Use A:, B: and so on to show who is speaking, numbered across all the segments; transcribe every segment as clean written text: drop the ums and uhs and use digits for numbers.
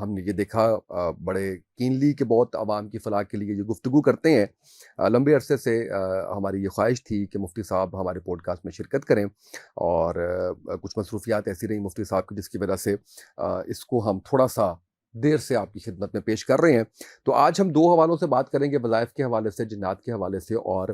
A: ہم نے یہ دیکھا بڑے کینلی کہ بہت عوام کی فلاح کے لیے یہ گفتگو کرتے ہیں. لمبے عرصے سے ہماری یہ خواہش تھی کہ مفتی صاحب ہمارے پوڈ کاسٹ میں شرکت کریں، اور کچھ مصروفیات ایسی رہیں مفتی صاحب کی جس کی وجہ سے اس کو ہم تھوڑا سا دیر سے آپ کی خدمت میں پیش کر رہے ہیں. تو آج ہم 2 حوالوں سے بات کریں گے، وظائف کے حوالے سے، جنات کے حوالے سے، اور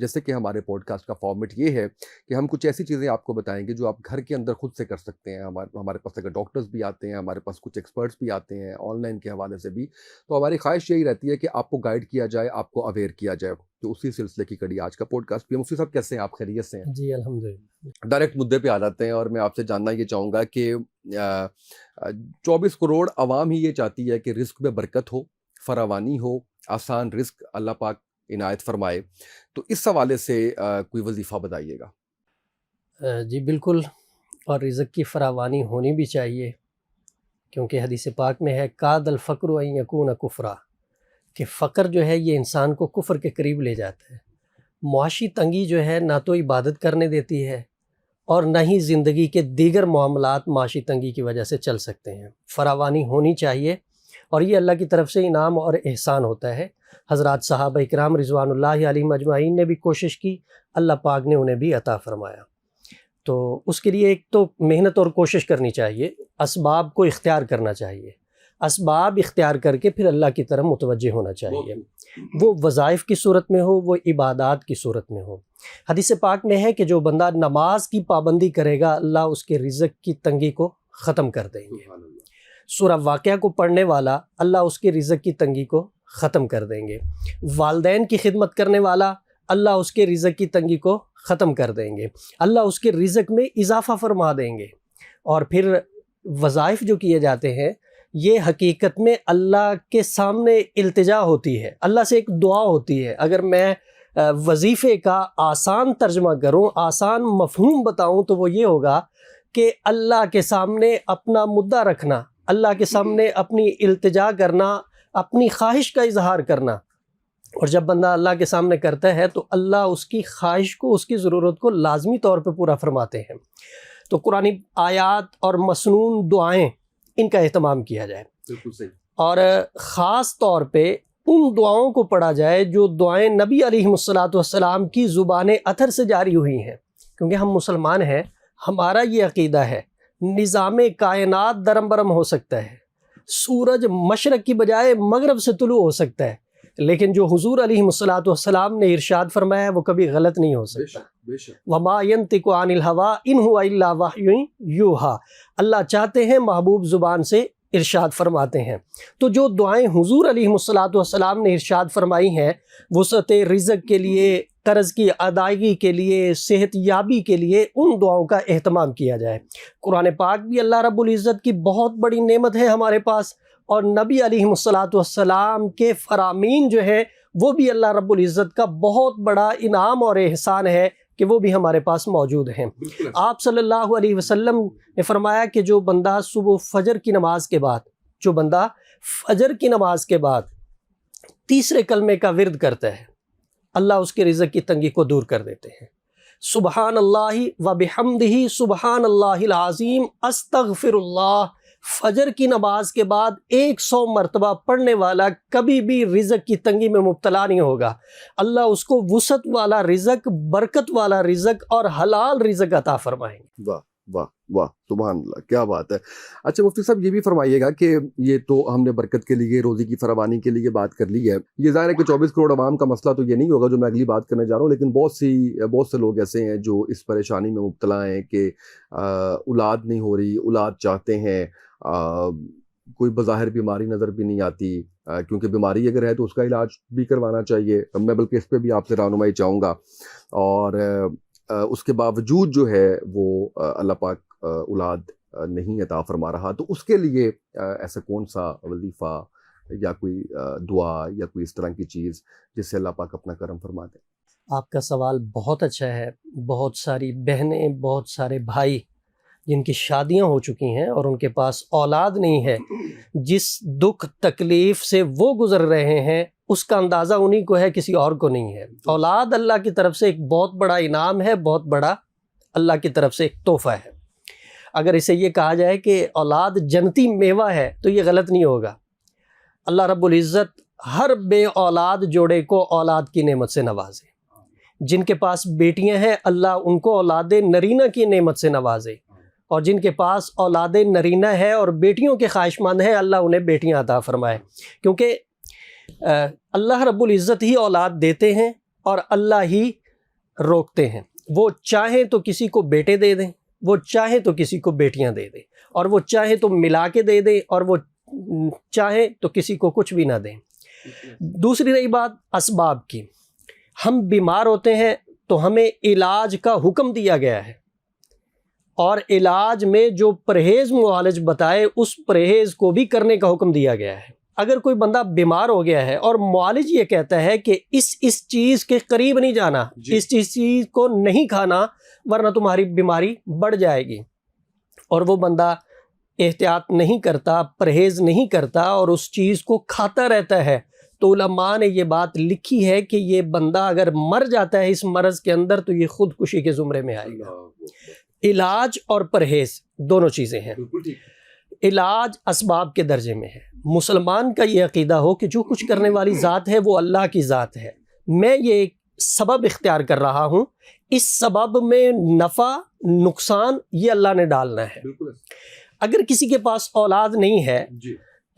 A: جیسے کہ ہمارے پوڈ کاسٹ کا فارمیٹ یہ ہے کہ ہم کچھ ایسی چیزیں آپ کو بتائیں گے جو آپ گھر کے اندر خود سے کر سکتے ہیں. ہمارے پاس اگر ڈاکٹرز بھی آتے ہیں، ہمارے پاس کچھ ایکسپرٹس بھی آتے ہیں آن لائن کے حوالے سے بھی، تو ہماری خواہش یہی رہتی ہے کہ آپ کو گائیڈ کیا جائے، آپ کو اویئر کیا جائے. تو اسی سلسلے کی کڑی آج کا پوڈ کاسٹ بھی. مفتی صاحب کیسے ہیں آپ؟ خیریت سے ہیں؟
B: جی الحمدللہ.
A: ڈائریکٹ مدعے پہ آ جاتے ہیں، اور میں آپ سے جاننا یہ چاہوں گا کہ 24 کروڑ عوام ہی یہ چاہتی ہے کہ رزق میں برکت ہو، فراوانی ہو، آسان رزق اللہ پاک عنایت فرمائے. تو اس حوالے سے کوئی وظیفہ بتائیے گا.
B: جی بالکل، اور رزق کی فراوانی ہونی بھی چاہیے، کیونکہ حدیث پاک میں ہے کاد الفقر ان یکون کفرا، کہ فقر جو ہے یہ انسان کو کفر کے قریب لے جاتا ہے. معاشی تنگی جو ہے نہ تو عبادت کرنے دیتی ہے اور نہ ہی زندگی کے دیگر معاملات معاشی تنگی کی وجہ سے چل سکتے ہیں. فراوانی ہونی چاہیے، اور یہ اللہ کی طرف سے انعام اور احسان ہوتا ہے. حضرات صحابہ اکرام رضوان اللہ علیہم اجمعین نے بھی کوشش کی، اللہ پاک نے انہیں بھی عطا فرمایا. تو اس کے لیے ایک تو محنت اور کوشش کرنی چاہیے، اسباب کو اختیار کرنا چاہیے، اسباب اختیار کر کے پھر اللہ کی طرف متوجہ ہونا چاہیے. وہ وظائف کی صورت میں ہو، وہ عبادات کی صورت میں ہو. حدیث پاک میں ہے کہ جو بندہ نماز کی پابندی کرے گا اللہ اس کے رزق کی تنگی کو ختم کر دیں گے. سورہ واقعہ کو پڑھنے والا اللہ اس کے رزق کی تنگی کو ختم کر دیں گے. والدین کی خدمت کرنے والا اللہ اس کے رزق کی تنگی کو ختم کر دیں گے، اللہ اس کے رزق میں اضافہ فرما دیں گے. اور پھر وظائف جو کیے جاتے ہیں یہ حقیقت میں اللہ کے سامنے التجا ہوتی ہے، اللہ سے ایک دعا ہوتی ہے. اگر میں وظیفے کا آسان ترجمہ کروں، آسان مفہوم بتاؤں، تو وہ یہ ہوگا کہ اللہ کے سامنے اپنا مدعا رکھنا، اللہ کے سامنے اپنی التجا کرنا، اپنی خواہش کا اظہار کرنا. اور جب بندہ اللہ کے سامنے کرتا ہے تو اللہ اس کی خواہش کو، اس کی ضرورت کو لازمی طور پہ پورا فرماتے ہیں. تو قرآن آیات اور مسنون دعائیں، ان کا اہتمام کیا جائے.
A: بالکل صحیح.
B: اور خاص طور پہ ان دعاؤں کو پڑھا جائے جو دعائیں نبی علیہ السلام کی زبان اطہر سے جاری ہوئی ہیں. کیونکہ ہم مسلمان ہیں، ہمارا یہ عقیدہ ہے نظام کائنات درم برم ہو سکتا ہے، سورج مشرق کی بجائے مغرب سے طلوع ہو سکتا ہے، لیکن جو حضور علیہ السلام نے ارشاد فرمایا ہے وہ کبھی غلط نہیں ہو سکتا. وما ينطق عن الهوى ان هو الا وحی یوحی، اللہ چاہتے ہیں محبوب زبان سے ارشاد فرماتے ہیں. تو جو دعائیں حضور علیہ السلام نے ارشاد فرمائی ہیں، وسعت رزق کے لیے، قرض کی ادائیگی کے لیے، صحت یابی کے لیے، ان دعاؤں کا اہتمام کیا جائے. قرآن پاک بھی اللہ رب العزت کی بہت بڑی نعمت ہے ہمارے پاس، اور نبی علیہ السلام کے فرامین جو ہیں وہ بھی اللہ رب العزت کا بہت بڑا انعام اور احسان ہے کہ وہ بھی ہمارے پاس موجود ہیں. آپ صلی اللہ علیہ وسلم نے فرمایا کہ جو بندہ صبح فجر کی نماز کے بعد تیسرے کلمے کا ورد کرتا ہے، اللہ اس کے رزق کی تنگی کو دور کر دیتے ہیں. سبحان اللہ و بحمدہ سبحان اللہ العظیم استغفر اللہ، فجر کی نماز کے بعد 100 مرتبہ پڑھنے والا کبھی بھی رزق کی تنگی میں مبتلا نہیں ہوگا. اللہ اس کو وسعت والا رزق، برکت والا رزق اور حلال رزق عطا فرمائیں گے.
A: واہ واہ واہ، سبحان اللہ، کیا بات ہے. اچھا مفتی صاحب یہ بھی فرمائیے گا کہ یہ تو ہم نے برکت کے لیے، روزی کی فراوانی کے لیے بات کر لی ہے. یہ ظاہر ہے کہ 24 کروڑ عوام کا مسئلہ تو یہ نہیں ہوگا جو میں اگلی بات کرنے جا رہا ہوں، لیکن بہت سے لوگ ایسے ہیں جو اس پریشانی میں مبتلا ہیں کہ اولاد نہیں ہو رہی، اولاد چاہتے ہیں، کوئی بظاہر بیماری نظر بھی نہیں آتی، کیونکہ بیماری اگر ہے تو اس کا علاج بھی کروانا چاہیے. میں بلکہ اس پہ بھی آپ سے رہنمائی چاہوں گا. اور اس کے باوجود جو ہے وہ اللہ پاک اولاد نہیں عطا فرما رہا، تو اس کے لیے ایسا کون سا وظیفہ یا کوئی دعا یا کوئی اس طرح کی چیز جس سے اللہ پاک اپنا کرم فرما دے؟
B: آپ کا سوال بہت اچھا ہے. بہت ساری بہنیں، بہت سارے بھائی جن کی شادیاں ہو چکی ہیں اور ان کے پاس اولاد نہیں ہے، جس دکھ تکلیف سے وہ گزر رہے ہیں اس کا اندازہ انہی کو ہے، کسی اور کو نہیں ہے. اولاد اللہ کی طرف سے ایک بہت بڑا انعام ہے، بہت بڑا اللہ کی طرف سے ایک تحفہ ہے. اگر اسے یہ کہا جائے کہ اولاد جنتی میوہ ہے تو یہ غلط نہیں ہوگا. اللہ رب العزت ہر بے اولاد جوڑے کو اولاد کی نعمت سے نوازے. جن کے پاس بیٹیاں ہیں اللہ ان کو اولاد نرینہ کی نعمت سے نوازے، اور جن کے پاس اولاد نرینہ ہے اور بیٹیوں کے خواہش مند ہیں اللہ انہیں بیٹیاں عطا فرمائے. کیونکہ اللہ رب العزت ہی اولاد دیتے ہیں اور اللہ ہی روکتے ہیں. وہ چاہیں تو کسی کو بیٹے دے دیں، وہ چاہیں تو کسی کو بیٹیاں دے دیں، اور وہ چاہیں تو ملا کے دے دیں، اور وہ چاہیں تو کسی کو کچھ بھی نہ دیں. دوسری رہی بات اسباب کی، ہم بیمار ہوتے ہیں تو ہمیں علاج کا حکم دیا گیا ہے، اور علاج میں جو پرہیز معالج بتائے اس پرہیز کو بھی کرنے کا حکم دیا گیا ہے. اگر کوئی بندہ بیمار ہو گیا ہے اور معالج یہ کہتا ہے کہ اس چیز کے قریب نہیں جانا، اس چیز کو نہیں کھانا ورنہ تمہاری بیماری بڑھ جائے گی، اور وہ بندہ احتیاط نہیں کرتا، پرہیز نہیں کرتا اور اس چیز کو کھاتا رہتا ہے، تو علماء نے یہ بات لکھی ہے کہ یہ بندہ اگر مر جاتا ہے اس مرض کے اندر تو یہ خودکشی کے زمرے میں آئے گا. علاج اور پرہیز دونوں چیزیں ہیں. علاج اسباب کے درجے میں ہے. مسلمان کا یہ عقیدہ ہو کہ جو کچھ کرنے والی ذات ہے وہ اللہ کی ذات ہے، میں یہ ایک سبب اختیار کر رہا ہوں، اس سبب میں نفع نقصان یہ اللہ نے ڈالنا ہے. اگر کسی کے پاس اولاد نہیں ہے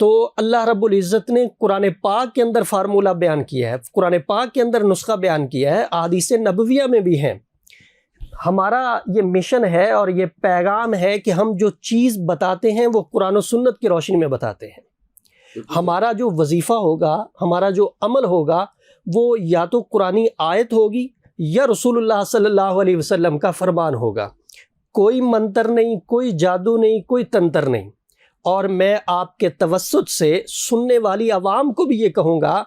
B: تو اللہ رب العزت نے قرآن پاک کے اندر فارمولہ بیان کیا ہے، قرآن پاک کے اندر نسخہ بیان کیا ہے، احادیث نبویہ میں بھی ہیں. ہمارا یہ مشن ہے اور یہ پیغام ہے کہ ہم جو چیز بتاتے ہیں وہ قرآن و سنت کی روشنی میں بتاتے ہیں. ہمارا جو وظیفہ ہوگا، ہمارا جو عمل ہوگا وہ یا تو قرآنی آیت ہوگی یا رسول اللہ صلی اللہ علیہ وسلم کا فرمان ہوگا. کوئی منتر نہیں، کوئی جادو نہیں، کوئی تنتر نہیں. اور میں آپ کے توسط سے سننے والی عوام کو بھی یہ کہوں گا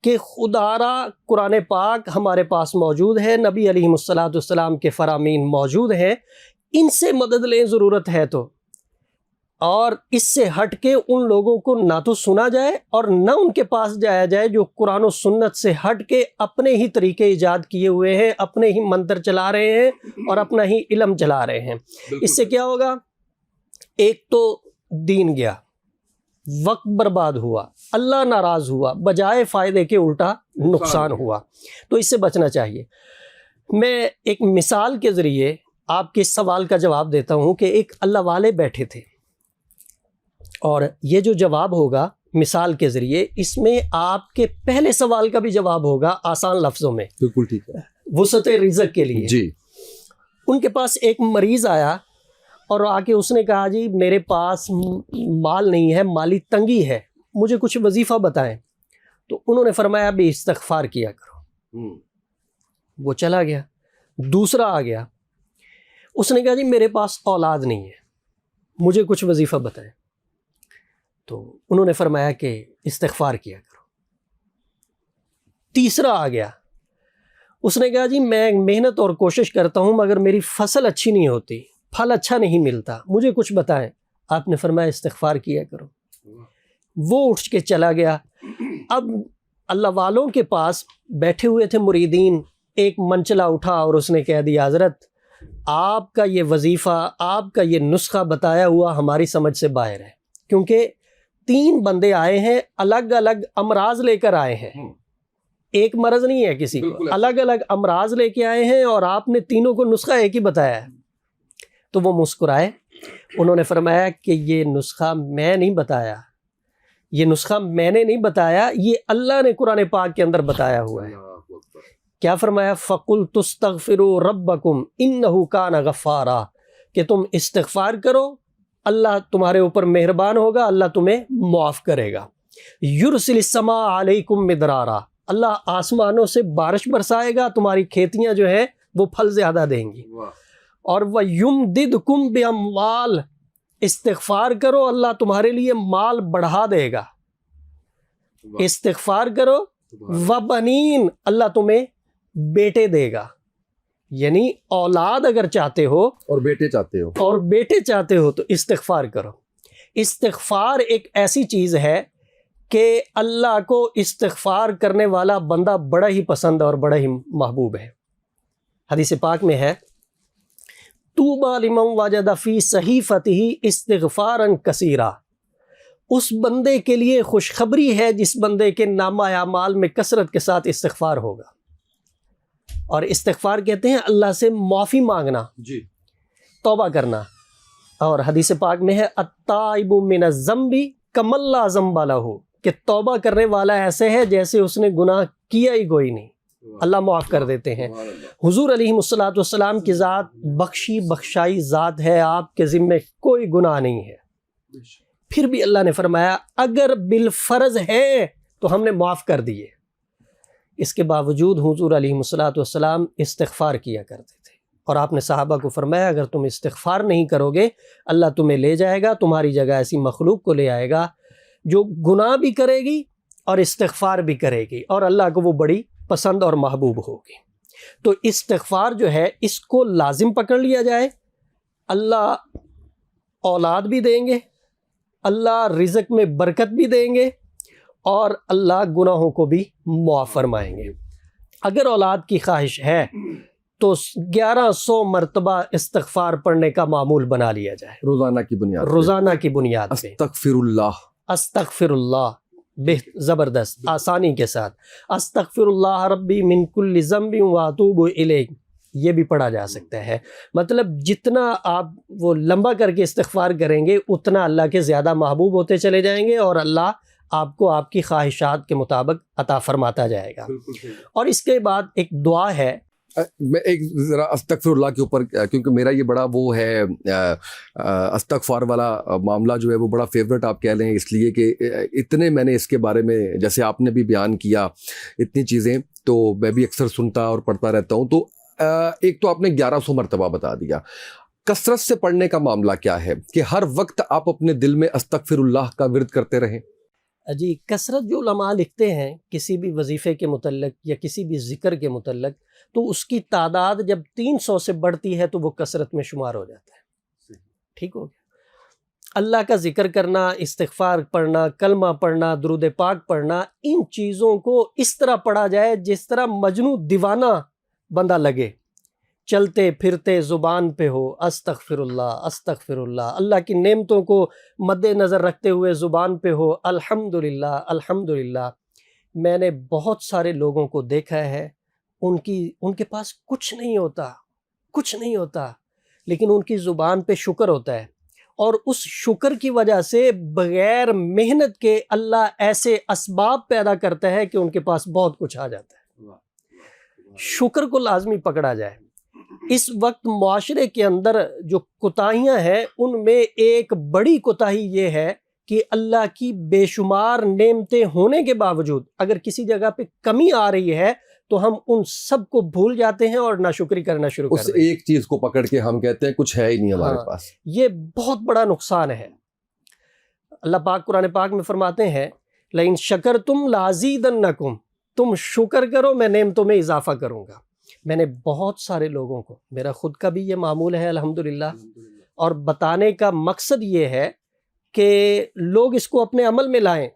B: کہ خدا را قرآن پاک ہمارے پاس موجود ہے، نبی علیہ السلام کے فرامین موجود ہیں، ان سے مدد لیں ضرورت ہے تو. اور اس سے ہٹ کے ان لوگوں کو نہ تو سنا جائے اور نہ ان کے پاس جایا جائے جو قرآن و سنت سے ہٹ کے اپنے ہی طریقے ایجاد کیے ہوئے ہیں، اپنے ہی منتر چلا رہے ہیں اور اپنا ہی علم چلا رہے ہیں. اس سے کیا ہوگا؟ ایک تو دین گیا، وقت برباد ہوا، اللہ ناراض ہوا، بجائے فائدے کے الٹا نقصان ہوا. تو اس سے بچنا چاہیے. میں ایک مثال کے ذریعے آپ کے سوال کا جواب دیتا ہوں کہ ایک اللہ والے بیٹھے تھے، اور یہ جو جواب ہوگا مثال کے ذریعے اس میں آپ کے پہلے سوال کا بھی جواب ہوگا آسان لفظوں میں.
A: بالکل ٹھیک ہے.
B: وسعت رزق کے لیے.
A: جی.
B: ان کے پاس ایک مریض آیا اور آ کے اس نے کہا جی میرے پاس مال نہیں ہے، مالی تنگی ہے، مجھے کچھ وظیفہ بتائیں. تو انہوں نے فرمایا بھی استغفار کیا کرو. وہ چلا گیا. دوسرا آ گیا، اس نے کہا جی میرے پاس اولاد نہیں ہے، مجھے کچھ وظیفہ بتائیں. تو انہوں نے فرمایا کہ استغفار کیا کرو. تیسرا آ گیا، اس نے کہا جی میں محنت اور کوشش کرتا ہوں مگر میری فصل اچھی نہیں ہوتی، پھل اچھا نہیں ملتا، مجھے کچھ بتائیں. آپ نے فرمایا استغفار کیا کرو. وہ اٹھ کے چلا گیا. اب اللہ والوں کے پاس بیٹھے ہوئے تھے مریدین، ایک منچلا اٹھا اور اس نے کہہ دیا حضرت آپ کا یہ وظیفہ، آپ کا یہ نسخہ بتایا ہوا ہماری سمجھ سے باہر ہے، کیونکہ 3 بندے آئے ہیں، الگ الگ امراض لے کر آئے ہیں، ایک مرض نہیں ہے کسی کو، الگ الگ امراض لے کے آئے ہیں اور آپ نے تینوں کو نسخہ ایک ہی بتایا ہے. تو وہ مسکرائے. انہوں نے فرمایا کہ یہ نسخہ میں نہیں بتایا، یہ نسخہ میں نے نہیں بتایا، یہ اللہ نے قرآن پاک کے اندر بتایا ہوا ہے. کیا فرمایا؟ فَقُلْتُ اسْتَغْفِرُوا رَبَّكُمْ إِنَّهُ كَانَ غَفَّارًا، کہ تم استغفار کرو، اللہ تمہارے اوپر مہربان ہوگا، اللہ تمہیں معاف کرے گا. یُرْسِلِ السَّمَاءَ عَلَيْكُمْ مِدْرَارًا، اللہ آسمانوں سے بارش برسائے گا، تمہاری کھیتیاں جو ہیں وہ پھل زیادہ دیں گی. اور وَيُمْدِدْكُمْ بِأَمْوَالٍ، استغفار کرو اللہ تمہارے لیے مال بڑھا دے گا. استغفار کرو. وَبَنِينَ، اللہ تمہیں بیٹے دے گا. یعنی اولاد اگر چاہتے ہو
A: اور بیٹے چاہتے ہو
B: تو استغفار کرو. استغفار ایک ایسی چیز ہے کہ اللہ کو استغفار کرنے والا بندہ بڑا ہی پسند اور بڑا ہی محبوب ہے. حدیث پاک میں ہے طوبی لمن وجد فی صحیفتہ استغفارا کثیرا، اس بندے کے لیے خوشخبری ہے جس بندے کے نامہ اعمال میں کثرت کے ساتھ استغفار ہوگا۔ اور استغفار کہتے ہیں اللہ سے معافی مانگنا،
A: جی،
B: توبہ کرنا، اور حدیث پاک میں ہے التائب من الذنب کمن لا ذنب لہ، کہ توبہ کرنے والا ایسے ہے جیسے اس نے گناہ کیا ہی کوئی نہیں، اللہ معاف کر دیتے ہیں۔ حضور علیہ الصلوۃ والسلام کی ذات بخشی بخشائی ذات ہے، آپ کے ذمے کوئی گناہ نہیں ہے، پھر بھی اللہ نے فرمایا اگر بالفرض ہے تو ہم نے معاف کر دیے۔ اس کے باوجود حضور علیہ الصلوۃ والسلام استغفار کیا کرتے تھے، اور آپ نے صحابہ کو فرمایا اگر تم استغفار نہیں کرو گے اللہ تمہیں لے جائے گا، تمہاری جگہ ایسی مخلوق کو لے آئے گا جو گناہ بھی کرے گی اور استغفار بھی کرے گی، اور اللہ کو وہ بڑی پسند اور محبوب ہوگی۔ تو استغفار جو ہے اس کو لازم پکڑ لیا جائے، اللہ اولاد بھی دیں گے، اللہ رزق میں برکت بھی دیں گے، اور اللہ گناہوں کو بھی معاف فرمائیں گے۔ اگر اولاد کی خواہش ہے تو 1100 مرتبہ استغفار پڑھنے کا معمول بنا لیا جائے،
A: روزانہ کی بنیاد پہ۔
B: روزانہ کی بنیاد پہ۔
A: استغفر اللہ،
B: استغفر اللہ، زبردست آسانی کے ساتھ، استغفر اللہ ربی من کل ذنب واتوب الیہ، یہ بھی پڑھا جا سکتا ہے۔ مطلب جتنا آپ وہ لمبا کر کے استغفار کریں گے اتنا اللہ کے زیادہ محبوب ہوتے چلے جائیں گے، اور اللہ آپ کو آپ کی خواہشات کے مطابق عطا فرماتا جائے گا۔ اور اس کے بعد ایک دعا ہے،
A: میں ایک ذرا استغفر اللہ کے اوپر، کیونکہ میرا یہ بڑا وہ ہے استغفار والا معاملہ جو ہے وہ بڑا فیوریٹ آپ کہہ لیں، اس لیے کہ اتنے میں نے اس کے بارے میں جیسے آپ نے بھی بیان کیا اتنی چیزیں، تو میں بھی اکثر سنتا اور پڑھتا رہتا ہوں۔ تو ایک تو آپ نے 1100 مرتبہ بتا دیا، کثرت سے پڑھنے کا معاملہ کیا ہے کہ ہر وقت آپ اپنے دل میں استغفر اللہ کا ورد کرتے رہیں؟
B: جی کثرت جو علماء لکھتے ہیں کسی بھی وظیفے کے متعلق یا کسی بھی ذکر کے متعلق، تو اس کی تعداد جب 300 سے بڑھتی ہے تو وہ کثرت میں شمار ہو جاتا ہے۔ ٹھیک ہو گیا؟ اللہ کا ذکر کرنا، استغفار پڑھنا، کلمہ پڑھنا، درود پاک پڑھنا، ان چیزوں کو اس طرح پڑھا جائے جس طرح مجنوں دیوانہ بندہ لگے، چلتے پھرتے زبان پہ ہو استغفر اللہ استغفر اللہ، اللہ کی نعمتوں کو مد نظر رکھتے ہوئے زبان پہ ہو الحمدللہ الحمدللہ۔ میں نے بہت سارے لوگوں کو دیکھا ہے، ان کے پاس کچھ نہیں ہوتا لیکن ان کی زبان پہ شکر ہوتا ہے، اور اس شکر کی وجہ سے بغیر محنت کے اللہ ایسے اسباب پیدا کرتا ہے کہ ان کے پاس بہت کچھ آ جاتا ہے۔ شکر کو لازمی پکڑا جائے۔ اس وقت معاشرے کے اندر جو کوتاہیاں ہیں ان میں ایک بڑی کوتاہی یہ ہے کہ اللہ کی بے شمار نعمتیں ہونے کے باوجود اگر کسی جگہ پہ کمی آ رہی ہے تو ہم ان سب کو بھول جاتے ہیں اور ناشکری کرنا شروع کر دیتے ہیں۔
A: اس ایک چیز کو پکڑ کے ہم کہتے ہیں کچھ ہے ہی نہیں ہمارے پاس۔
B: یہ بہت بڑا نقصان ہے۔ اللہ پاک قرآن پاک میں فرماتے ہیں لئن شکرتم لازیدنکم، تم شکر کرو میں نعمتوں میں اضافہ کروں گا۔ میں نے بہت سارے لوگوں کو، میرا خود کا بھی یہ معمول ہے الحمدللہ، اور بتانے کا مقصد یہ ہے کہ لوگ اس کو اپنے عمل میں لائیں۔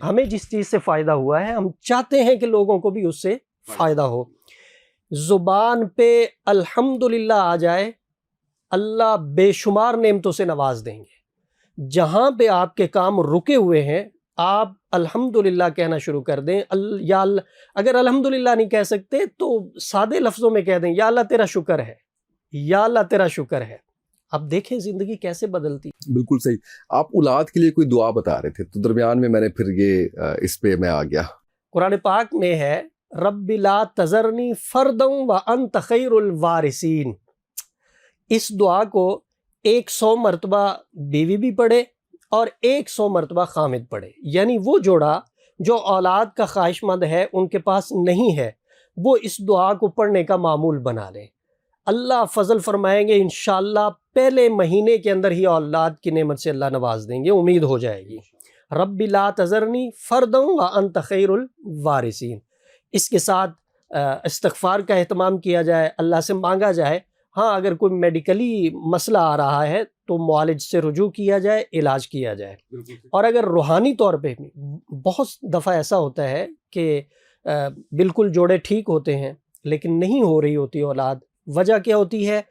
B: ہمیں جس چیز سے فائدہ ہوا ہے ہم چاہتے ہیں کہ لوگوں کو بھی اس سے فائدہ ہو۔ زبان پہ الحمدللہ آ جائے، اللہ بے شمار نعمتوں سے نواز دیں گے۔ جہاں پہ آپ کے کام رکے ہوئے ہیں آپ الحمدللہ کہنا شروع کر دیں۔ یا اللہ، اگر الحمدللہ نہیں کہہ سکتے تو سادے لفظوں میں کہہ دیں یا اللہ تیرا شکر ہے، یا اللہ تیرا شکر ہے۔ اب دیکھیں زندگی کیسے بدلتی۔
A: بالکل صحیح۔ آپ اولاد کے لیے کوئی دعا بتا رہے تھے تو درمیان میں نے پھر یہ اس پہ میں آ گیا۔
B: قرآن پاک میں ہے رب لا تذرنی فردا وانت خیر الوارثین۔ اس دعا کو 100 مرتبہ بیوی بھی پڑھے اور 100 مرتبہ خامد پڑھے، یعنی وہ جوڑا جو اولاد کا خواہش مند ہے ان کے پاس نہیں ہے وہ اس دعا کو پڑھنے کا معمول بنا لیں۔ اللہ فضل فرمائیں گے انشاءاللہ پہلے مہینے کے اندر ہی اولاد کی نعمت سے اللہ نواز دیں گے، امید ہو جائے گی۔ رب لا تذرنی فردا وانت خیر الوارثین۔ اس کے ساتھ استغفار کا اہتمام کیا جائے، اللہ سے مانگا جائے۔ ہاں اگر کوئی میڈیکلی مسئلہ آ رہا ہے تو معالج سے رجوع کیا جائے، علاج کیا جائے۔ اور اگر روحانی طور پہ بھی بہت دفعہ ایسا ہوتا ہے کہ بالکل جوڑے ٹھیک ہوتے ہیں لیکن نہیں ہو رہی ہوتی اولاد، وجہ کیا ہوتی ہے؟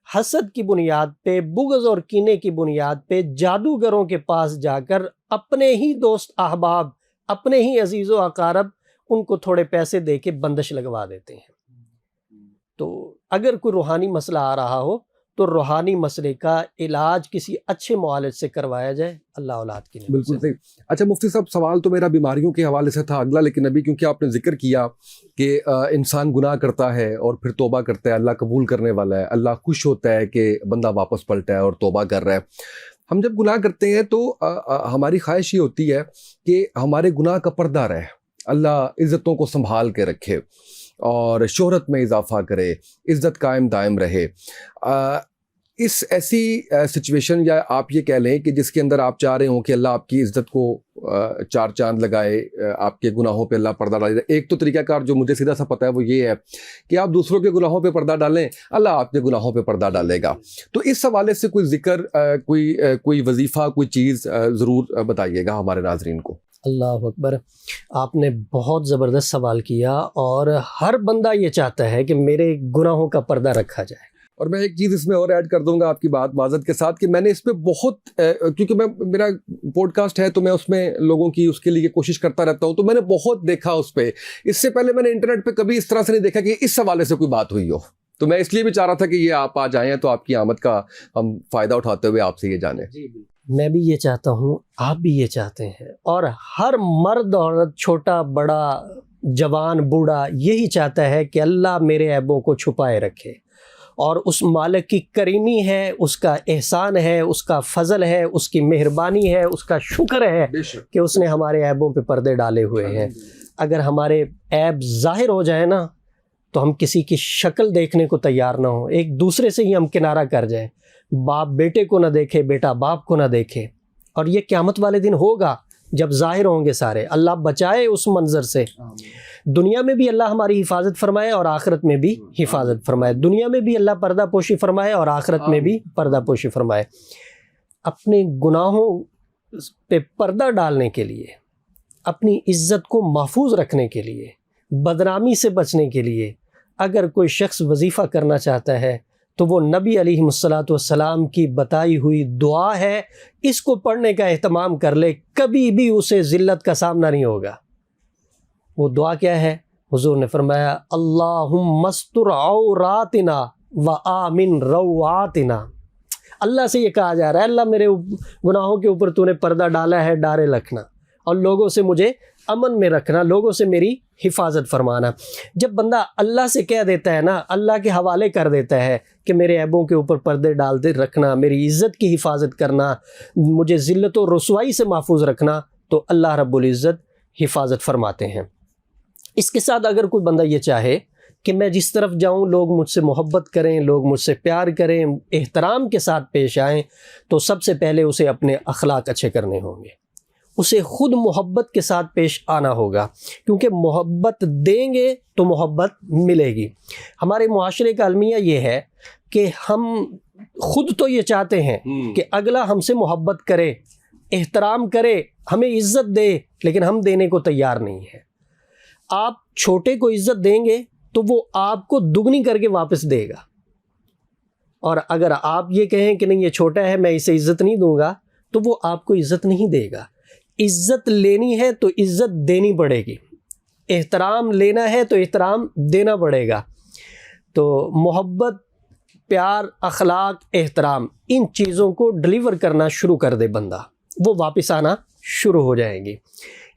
B: حسد کی بنیاد پہ، بغض اور کینے کی بنیاد پہ جادوگروں کے پاس جا کر اپنے ہی دوست احباب، اپنے ہی عزیز و اقارب ان کو تھوڑے پیسے دے کے بندش لگوا دیتے ہیں۔ تو اگر کوئی روحانی مسئلہ آ رہا ہو تو روحانی مسئلے کا علاج کسی اچھے معالج سے کروایا جائے، اللہ اولاد کی نعمت
A: بالکل
B: سے۔
A: صحیح۔ اچھا مفتی صاحب، سوال تو میرا بیماریوں کے حوالے سے تھا اگلا، لیکن ابھی کیونکہ آپ نے ذکر کیا کہ انسان گناہ کرتا ہے اور پھر توبہ کرتا ہے، اللہ قبول کرنے والا ہے، اللہ خوش ہوتا ہے کہ بندہ واپس پلٹا ہے اور توبہ کر رہا ہے۔ ہم جب گناہ کرتے ہیں تو ہماری خواہش یہ ہوتی ہے کہ ہمارے گناہ کا پردہ رہے، اللہ عزتوں کو سنبھال کے رکھے اور شہرت میں اضافہ کرے، عزت قائم دائم رہے۔ اس ایسی سچویشن، یا آپ یہ کہہ لیں کہ جس کے اندر آپ چاہ رہے ہوں کہ اللہ آپ کی عزت کو چار چاند لگائے، آپ کے گناہوں پہ اللہ پردہ ڈالے، ایک تو طریقہ کار جو مجھے سیدھا سا پتہ ہے وہ یہ ہے کہ آپ دوسروں کے گناہوں پہ پردہ ڈالیں، اللہ آپ کے گناہوں پہ پردہ ڈالے گا۔ تو اس حوالے سے کوئی ذکر، کوئی وظیفہ، کوئی چیز ضرور بتائیے گا ہمارے ناظرین کو۔
B: اللہ اکبر، آپ نے بہت زبردست سوال کیا، اور ہر بندہ یہ چاہتا ہے کہ میرے گناہوں کا پردہ رکھا جائے۔
A: اور میں ایک چیز اس میں اور ایڈ کر دوں گا آپ کی بات معذرت کے ساتھ، کہ میں نے اس پہ بہت، کیونکہ میرا پوڈ کاسٹ ہے تو میں اس میں لوگوں کی اس کے لیے کوشش کرتا رہتا ہوں، تو میں نے بہت دیکھا اس پہ۔ اس سے پہلے میں نے انٹرنیٹ پہ کبھی اس طرح سے نہیں دیکھا کہ اس حوالے سے کوئی بات ہوئی ہو، تو میں اس لیے بھی چاہ رہا تھا کہ یہ آپ آج آئے ہیں تو آپ کی آمد کا ہم فائدہ اٹھاتے ہوئے آپ سے یہ جانیں۔
B: میں بھی یہ چاہتا ہوں، آپ بھی یہ چاہتے ہیں، اور ہر مرد عورت، چھوٹا بڑا، جوان بوڑھا یہی چاہتا ہے کہ اللہ میرے عیبوں کو چھپائے رکھے، اور اس مالک کی کریمی ہے، اس کا احسان ہے، اس کا فضل ہے، اس کی مہربانی ہے، اس کا شکر ہے کہ اس نے ہمارے عیبوں پہ پردے ڈالے ہوئے ہیں۔ اگر ہمارے عیب ظاہر ہو جائے نا تو ہم کسی کی شکل دیکھنے کو تیار نہ ہوں، ایک دوسرے سے ہی ہم کنارہ کر جائیں، باپ بیٹے کو نہ دیکھے، بیٹا باپ کو نہ دیکھے۔ اور یہ قیامت والے دن ہوگا جب ظاہر ہوں گے سارے، اللہ بچائے اس منظر سے۔ دنیا میں بھی اللہ ہماری حفاظت فرمائے اور آخرت میں بھی حفاظت فرمائے، دنیا میں بھی اللہ پردہ پوشی فرمائے اور آخرت میں بھی پردہ پوشی فرمائے۔ اپنے گناہوں پہ پردہ ڈالنے کے لیے، اپنی عزت کو محفوظ رکھنے کے لیے، بدنامی سے بچنے کے لیے اگر کوئی شخص وظیفہ کرنا چاہتا ہے تو وہ نبی علیہ السلام کی بتائی ہوئی دعا ہے، اس کو پڑھنے کا اہتمام کر لے، کبھی بھی اسے ذلت کا سامنا نہیں ہوگا۔ وہ دعا کیا ہے؟ حضور نے فرمایا اللہم استر عوراتنا وآمن روعاتنا۔ اللہ سے یہ کہا جا رہا ہے اللہ میرے گناہوں کے اوپر تو نے پردہ ڈالا ہے، ڈارے رکھنا، اور لوگوں سے مجھے امن میں رکھنا، لوگوں سے میری حفاظت فرمانا۔ جب بندہ اللہ سے کہہ دیتا ہے نا، اللہ کے حوالے کر دیتا ہے کہ میرے عیبوں کے اوپر پردے ڈال دے رکھنا، میری عزت کی حفاظت کرنا، مجھے ذلت و رسوائی سے محفوظ رکھنا، تو اللہ رب العزت حفاظت فرماتے ہیں۔ اس کے ساتھ اگر کوئی بندہ یہ چاہے کہ میں جس طرف جاؤں لوگ مجھ سے محبت کریں، لوگ مجھ سے پیار کریں، احترام کے ساتھ پیش آئیں، تو سب سے پہلے اسے اپنے اخلاق اچھے کرنے ہوں گے، اسے خود محبت کے ساتھ پیش آنا ہوگا، کیونکہ محبت دیں گے تو محبت ملے گی۔ ہمارے معاشرے کا المیہ یہ ہے کہ ہم خود تو یہ چاہتے ہیں کہ اگلا ہم سے محبت کرے، احترام کرے، ہمیں عزت دے، لیکن ہم دینے کو تیار نہیں ہیں۔ آپ چھوٹے کو عزت دیں گے تو وہ آپ کو دگنی کر کے واپس دے گا، اور اگر آپ یہ کہیں کہ نہیں یہ چھوٹا ہے میں اسے عزت نہیں دوں گا تو وہ آپ کو عزت نہیں دے گا۔ عزت لینی ہے تو عزت دینی پڑے گی، احترام لینا ہے تو احترام دینا پڑے گا۔ تو محبت، پیار، اخلاق، احترام، ان چیزوں کو ڈلیور کرنا شروع کر دے بندہ، وہ واپس آنا شروع ہو جائیں گی۔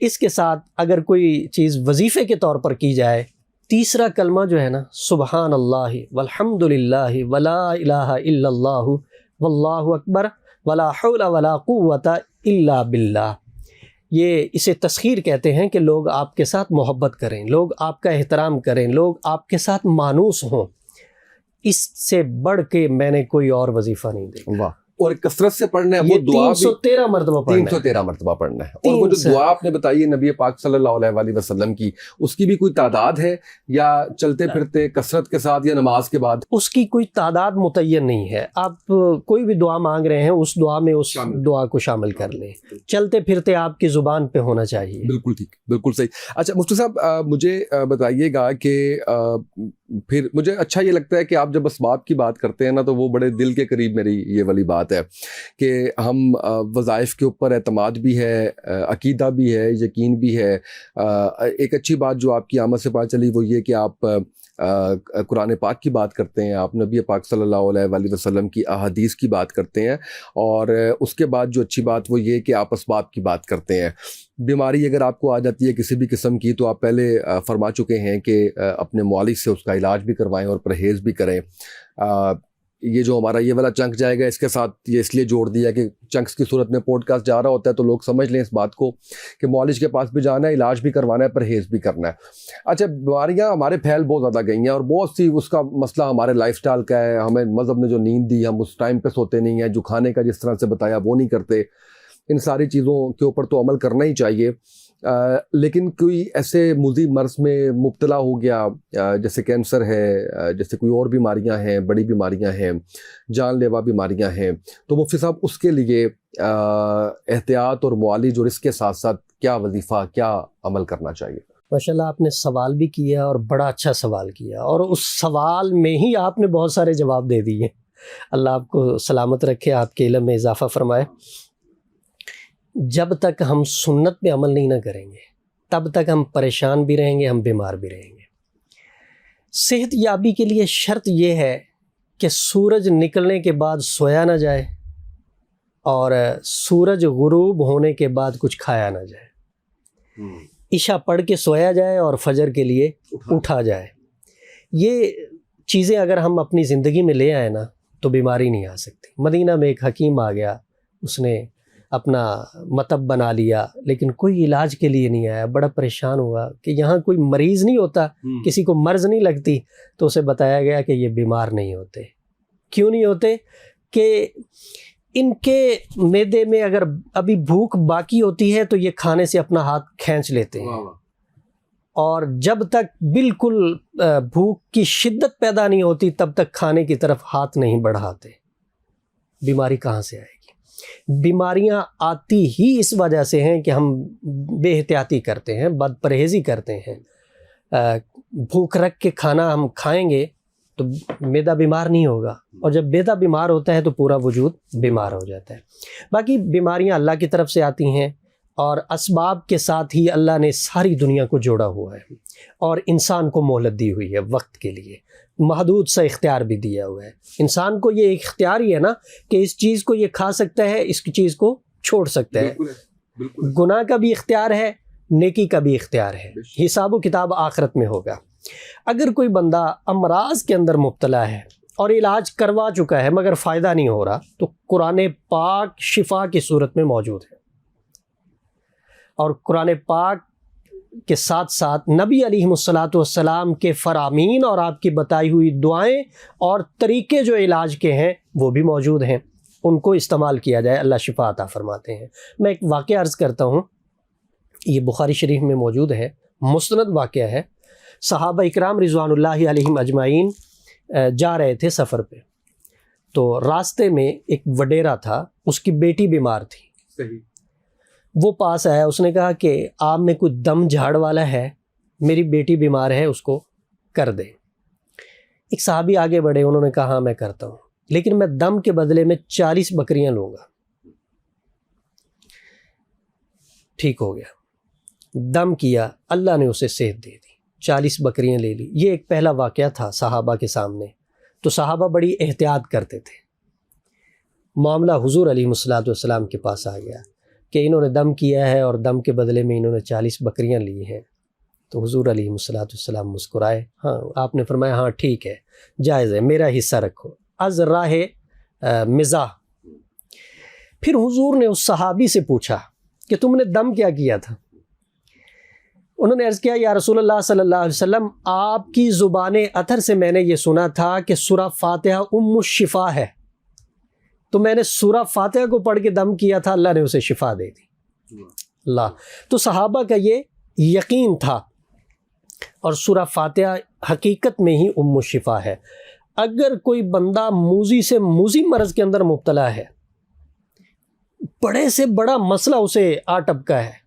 B: اس کے ساتھ اگر کوئی چیز وظیفے کے طور پر کی جائے، تیسرا کلمہ جو ہے نا، سبحان اللہ والحمد للہ ولا الہ الا اللہ واللہ اکبر ولا حول ولا قوت الا باللہ، یہ اسے تسخیر کہتے ہیں کہ لوگ آپ کے ساتھ محبت کریں، لوگ آپ کا احترام کریں، لوگ آپ کے ساتھ مانوس ہوں۔ اس سے بڑھ کے میں نے کوئی اور وظیفہ نہیں دیکھا۔
A: واہ، اور کثرت سے پڑھنا ہے وہ دعا بھی
B: 313 مرتبہ پڑھنا ہے،
A: 313 مرتبہ پڑھنا ہے۔ اور وہ جو دعا آپ نے بتائی ہے نبی پاک صلی اللہ علیہ وآلہ وسلم کی، اس کی بھی کوئی تعداد ہے یا چلتے پھرتے کثرت کے ساتھ یا نماز کے بعد؟
B: اس کی کوئی تعداد متعین نہیں ہے، آپ کوئی بھی دعا مانگ رہے ہیں اس دعا میں اس دعا کو شامل کر لیں، چلتے پھرتے آپ کی زبان پہ ہونا چاہیے۔
A: بالکل ٹھیک، بالکل صحیح۔ اچھا مفتی صاحب، مجھے بتائیے گا کہ پھر مجھے اچھا یہ لگتا ہے کہ آپ جب اسباب کی بات کرتے ہیں نا تو وہ بڑے دل کے قریب میری یہ والی بات ہے کہ ہم وظائف کے اوپر اعتماد بھی ہے، عقیدہ بھی ہے، یقین بھی ہے۔ ایک اچھی بات جو آپ کی آمد سے پتہ چلی وہ یہ کہ آپ قرآن پاک کی بات کرتے ہیں، آپ نبی پاک صلی اللہ علیہ وآلہ وسلم کی احادیث کی بات کرتے ہیں، اور اس کے بعد جو اچھی بات وہ یہ کہ آپ اسباب کی بات کرتے ہیں۔ بیماری اگر آپ کو آ جاتی ہے کسی بھی قسم کی تو آپ پہلے فرما چکے ہیں کہ اپنے معالج سے اس کا علاج بھی کروائیں اور پرہیز بھی کریں۔ یہ جو ہمارا یہ والا چنک جائے گا اس کے ساتھ یہ اس لیے جوڑ دیا کہ چنکس کی صورت میں پوڈ کاسٹ جا رہا ہوتا ہے تو لوگ سمجھ لیں اس بات کو کہ معالج کے پاس بھی جانا ہے، علاج بھی کروانا ہے، پرہیز بھی کرنا ہے۔ اچھا، بیماریاں ہمارے پھیل بہت زیادہ گئی ہیں اور بہت سی اس کا مسئلہ ہمارے لائف سٹائل کا ہے۔ ہمیں مذہب نے جو نیند دی، ہم اس ٹائم پہ سوتے نہیں ہیں، جو کھانے کا جس طرح سے بتایا وہ نہیں کرتے۔ ان ساری چیزوں کے اوپر تو عمل کرنا ہی چاہیے، لیکن کوئی ایسے مضر مرض میں مبتلا ہو گیا جیسے کینسر ہے، جیسے کوئی اور بیماریاں ہیں، بڑی بیماریاں ہیں، جان لیوا بیماریاں ہیں، تو مفتی صاحب اس کے لیے احتیاط اور معالج اور اس کے ساتھ ساتھ کیا وظیفہ، کیا عمل کرنا چاہیے؟
B: ماشاءاللہ آپ نے سوال بھی کیا اور بڑا اچھا سوال کیا، اور اس سوال میں ہی آپ نے بہت سارے جواب دے دیے۔ اللہ آپ کو سلامت رکھے، آپ کے علم میں اضافہ فرمائے۔ جب تک ہم سنت پہ عمل نہیں نہ کریں گے تب تک ہم پریشان بھی رہیں گے، ہم بیمار بھی رہیں گے۔ صحت یابی کے لیے شرط یہ ہے کہ سورج نکلنے کے بعد سویا نہ جائے اور سورج غروب ہونے کے بعد کچھ کھایا نہ جائے۔ عشاء پڑھ کے سویا جائے اور فجر کے لیے اٹھا جائے۔ یہ چیزیں اگر ہم اپنی زندگی میں لے آئے نا تو بیماری نہیں آ سکتی۔ مدینہ میں ایک حکیم آ گیا، اس نے اپنا مطب بنا لیا لیکن کوئی علاج کے لیے نہیں آیا، بڑا پریشان ہوا کہ یہاں کوئی مریض نہیں ہوتا، کسی کو مرض نہیں لگتی، تو اسے بتایا گیا کہ یہ بیمار نہیں ہوتے۔ کیوں نہیں ہوتے؟ کہ ان کے معدے میں اگر ابھی بھوک باقی ہوتی ہے تو یہ کھانے سے اپنا ہاتھ کھینچ لیتے ہیں، اور جب تک بالکل بھوک کی شدت پیدا نہیں ہوتی تب تک کھانے کی طرف ہاتھ نہیں بڑھاتے۔ بیماری کہاں سے آئے گی؟ بیماریاں آتی ہی اس وجہ سے ہیں کہ ہم بے احتیاطی کرتے ہیں، بد پرہیزی کرتے ہیں۔ بھوک رکھ کے کھانا ہم کھائیں گے تو معدہ بیمار نہیں ہوگا، اور جب معدہ بیمار ہوتا ہے تو پورا وجود بیمار ہو جاتا ہے۔ باقی بیماریاں اللہ کی طرف سے آتی ہیں، اور اسباب کے ساتھ ہی اللہ نے ساری دنیا کو جوڑا ہوا ہے اور انسان کو مہلت دی ہوئی ہے وقت کے لیے، محدود سا اختیار بھی دیا ہوا ہے۔ انسان کو یہ اختیار ہی ہے نا کہ اس چیز کو یہ کھا سکتا ہے، اس چیز کو چھوڑ سکتا ہے۔ گناہ کا بھی اختیار ہے، نیکی کا بھی اختیار ہے۔ حساب و کتاب آخرت میں ہوگا۔ اگر کوئی بندہ امراض کے اندر مبتلا ہے اور علاج کروا چکا ہے مگر فائدہ نہیں ہو رہا، تو قرآن پاک شفا کی صورت میں موجود ہے، اور قرآن پاک کے ساتھ ساتھ نبی علیہ الصلاۃ والسلام کے فرامین اور آپ کی بتائی ہوئی دعائیں اور طریقے جو علاج کے ہیں وہ بھی موجود ہیں، ان کو استعمال کیا جائے، اللہ شفا عطا فرماتے ہیں۔ میں ایک واقعہ عرض کرتا ہوں، یہ بخاری شریف میں موجود ہے، مستند واقعہ ہے۔ صحابہ اکرام رضوان اللہ علیہم اجمعین جا رہے تھے سفر پہ، تو راستے میں ایک وڈیرا تھا، اس کی بیٹی بیمار تھی۔
A: صحیح۔
B: وہ پاس آیا، اس نے کہا کہ آپ میں کوئی دم جھاڑ والا ہے، میری بیٹی بیمار ہے، اس کو کر دے۔ ایک صحابی آگے بڑھے، انہوں نے کہا ہاں میں کرتا ہوں، لیکن میں دم کے بدلے میں 40 بکریاں لوں گا۔ ٹھیک ہو گیا، دم کیا، اللہ نے اسے صحت دے دی، 40 بکریاں لے لی۔ یہ ایک پہلا واقعہ تھا صحابہ کے سامنے، تو صحابہ بڑی احتیاط کرتے تھے۔ معاملہ حضور علیہ الصلوۃ والسلام کے پاس آ گیا کہ انہوں نے دم کیا ہے اور دم کے بدلے میں انہوں نے 40 بکریاں لی ہیں۔ تو حضور علیہ الصلوۃ والسلام مسکرائے، ہاں، آپ نے فرمایا ہاں ٹھیک ہے، جائز ہے، میرا حصہ رکھو، از راہ مزاح۔ پھر حضور نے اس صحابی سے پوچھا کہ تم نے دم کیا کیا تھا؟ انہوں نے عرض کیا یا رسول اللہ صلی اللہ علیہ وسلم، آپ کی زبان اطہر سے میں نے یہ سنا تھا کہ سورہ فاتحہ ام الشفا ہے، تو میں نے سورہ فاتحہ کو پڑھ کے دم کیا تھا، اللہ نے اسے شفا دے دی۔ اللہ، تو صحابہ کا یہ یقین تھا، اور سورہ فاتحہ حقیقت میں ہی ام الشفا ہے۔ اگر کوئی بندہ موذی سے موذی مرض کے اندر مبتلا ہے، بڑے سے بڑا مسئلہ اسے آ ٹپکا ہے،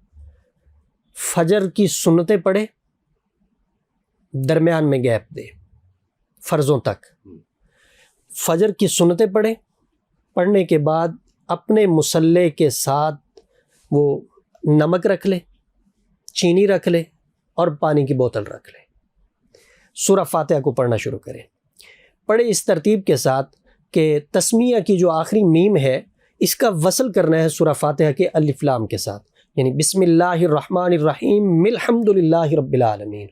B: فجر کی سنتیں پڑھے، درمیان میں گیپ دے، فرضوں تک. فجر کی سنتیں پڑھیں, پڑھنے کے بعد اپنے مصلے کے ساتھ وہ نمک رکھ لے, چینی رکھ لے اور پانی کی بوتل رکھ لے. سورہ فاتحہ کو پڑھنا شروع کریں. پڑھے اس ترتیب کے ساتھ کہ تسمیہ کی جو آخری میم ہے اس کا وصل کرنا ہے سورہ فاتحہ کے الف لام کے ساتھ, یعنی بسم اللہ الرحمن الرحیم الحمد للہ رب العالمین.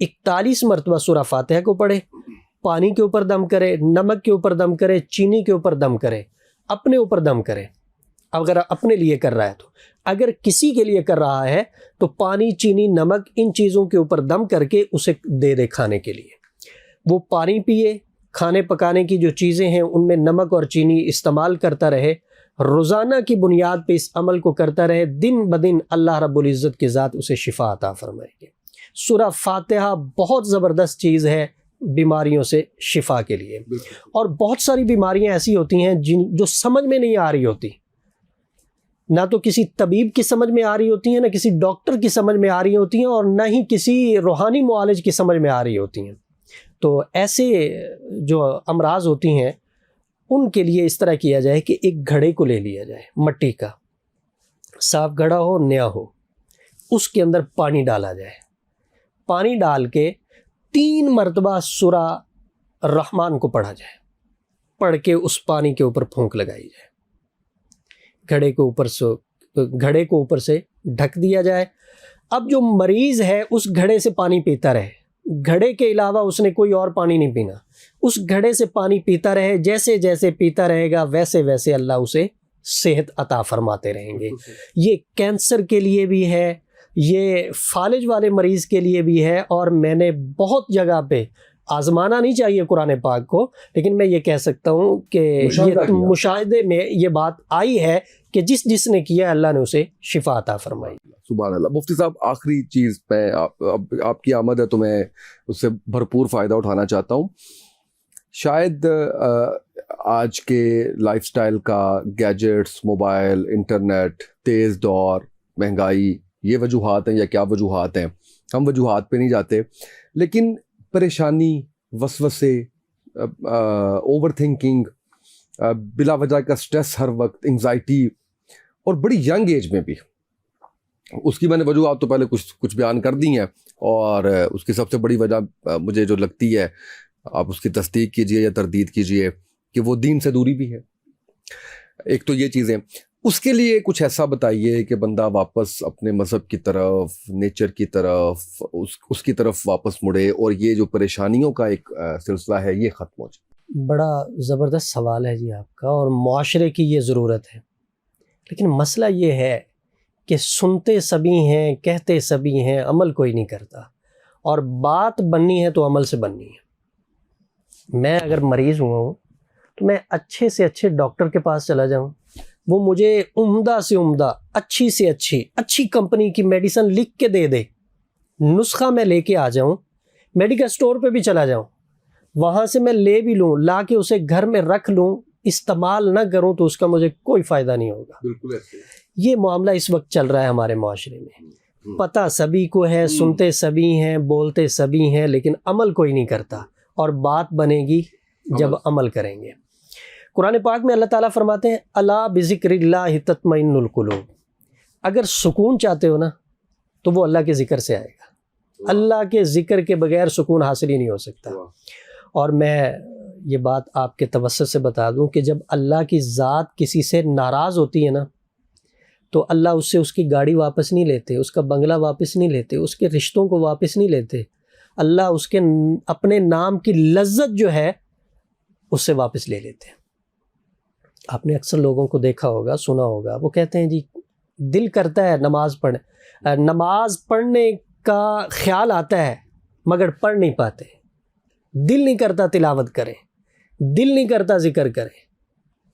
B: 41 مرتبہ سورہ فاتحہ کو پڑھے, پانی کے اوپر دم کرے, نمک کے اوپر دم کرے, چینی کے اوپر دم کرے, اپنے اوپر دم کرے اگر اپنے لیے کر رہا ہے تو. اگر کسی کے لیے کر رہا ہے تو پانی, چینی, نمک ان چیزوں کے اوپر دم کر کے اسے دے دے کھانے کے لیے. وہ پانی پیے, کھانے پکانے کی جو چیزیں ہیں ان میں نمک اور چینی استعمال کرتا رہے, روزانہ کی بنیاد پہ اس عمل کو کرتا رہے. دن بدن اللہ رب العزت کی ذات اسے شفا عطا فرمائے گی. سورہ فاتحہ بہت زبردست چیز ہے بیماریوں سے شفا کے لیے. اور بہت ساری بیماریاں ایسی ہوتی ہیں جو سمجھ میں نہیں آ رہی ہوتی, نہ تو کسی طبیب کی سمجھ میں آ رہی ہوتی ہیں, نہ کسی ڈاکٹر کی سمجھ میں آ رہی ہوتی ہیں, اور نہ ہی کسی روحانی معالج کی سمجھ میں آ رہی ہوتی ہیں. تو ایسے جو امراض ہوتی ہیں ان کے لیے اس طرح کیا جائے کہ ایک گھڑے کو لے لیا جائے, مٹی کا, صاف گھڑا ہو, نیا ہو, اس کے اندر پانی ڈالا جائے. پانی ڈال کے 3 مرتبہ سورہ الرحمن کو پڑھا جائے, پڑھ کے اس پانی کے اوپر پھونک لگائی جائے. گھڑے کو اوپر سے ڈھک دیا جائے. اب جو مریض ہے اس گھڑے سے پانی پیتا رہے, گھڑے کے علاوہ اس نے کوئی اور پانی نہیں پینا, اس گھڑے سے پانی پیتا رہے. جیسے جیسے پیتا رہے گا ویسے ویسے اللہ اسے صحت عطا فرماتے رہیں گے. یہ کینسر کے لیے بھی ہے, یہ فالج والے مریض کے لیے بھی ہے, اور میں نے بہت جگہ پہ آزمانا نہیں چاہیے قرآن پاک کو, لیکن میں یہ کہہ سکتا ہوں کہ یہ مشاہدے میں یہ بات آئی ہے کہ جس نے کیا اللہ نے اسے شفا عطا فرمائی.
A: سبحان اللہ. مفتی صاحب, آخری چیز میں آپ کی آمد ہے تو میں اس سے بھرپور فائدہ اٹھانا چاہتا ہوں. شاید آج کے لائف سٹائل کا, گیجٹس, موبائل, انٹرنیٹ, تیز دور, مہنگائی, یہ وجوہات ہیں یا کیا وجوہات ہیں, ہم وجوہات پہ نہیں جاتے, لیکن پریشانی, وسوسے, اوور تھنکنگ, بلا وجہ کا سٹریس ہر وقت, انگزائٹی, اور بڑی ینگ ایج میں بھی, اس کی میں نے وجوہات تو پہلے کچھ بیان کر دی ہیں, اور اس کی سب سے بڑی وجہ مجھے جو لگتی ہے, آپ اس کی تصدیق کیجئے یا تردید کیجئے, کہ وہ دین سے دوری بھی ہے. ایک تو یہ چیزیں, اس کے لیے کچھ ایسا بتائیے کہ بندہ واپس اپنے مذہب کی طرف, نیچر کی طرف, اس کی طرف واپس مڑے, اور یہ جو پریشانیوں کا ایک سلسلہ ہے یہ ختم ہو جائے.
B: بڑا زبردست سوال ہے جی آپ کا, اور معاشرے کی یہ ضرورت ہے. لیکن مسئلہ یہ ہے کہ سنتے سبھی ہیں, کہتے سبھی ہیں, عمل کوئی نہیں کرتا. اور بات بننی ہے تو عمل سے بننی ہے. میں اگر مریض ہوا ہوں تو میں اچھے سے اچھے ڈاکٹر کے پاس چلا جاؤں, وہ مجھے عمدہ سے عمدہ, اچھی سے اچھی کمپنی کی میڈیسن لکھ کے دے دے, نسخہ میں لے کے آ جاؤں, میڈیکل سٹور پہ بھی چلا جاؤں, وہاں سے میں لے بھی لوں, لا کے اسے گھر میں رکھ لوں, استعمال نہ کروں تو اس کا مجھے کوئی فائدہ نہیں ہوگا.
A: بالکل ایسے
B: یہ معاملہ اس وقت چل رہا ہے ہمارے معاشرے میں. پتہ سبھی کو ہے, سنتے سبھی ہیں, بولتے سبھی ہیں, لیکن عمل کوئی نہیں کرتا. اور بات بنے گی جب عمل کریں گے. قرآن پاک میں اللہ تعالیٰ فرماتے ہیں الا بذکر اللہ تطمئن القلوب. اگر سکون چاہتے ہو نا تو وہ اللہ کے ذکر سے آئے گا. اللہ کے ذکر کے بغیر سکون حاصل ہی نہیں ہو سکتا. اور میں یہ بات آپ کے توسط سے بتا دوں کہ جب اللہ کی ذات کسی سے ناراض ہوتی ہے نا تو اللہ اس سے اس کی گاڑی واپس نہیں لیتے, اس کا بنگلہ واپس نہیں لیتے, اس کے رشتوں کو واپس نہیں لیتے. اللہ اس کے اپنے نام کی لذت جو ہے اس سے واپس لے لیتے ہیں. آپ نے اکثر لوگوں کو دیکھا ہوگا, سنا ہوگا, وہ کہتے ہیں جی دل کرتا ہے نماز پڑھنے کا خیال آتا ہے مگر پڑھ نہیں پاتے, دل نہیں کرتا تلاوت کریں, دل نہیں کرتا ذکر کریں.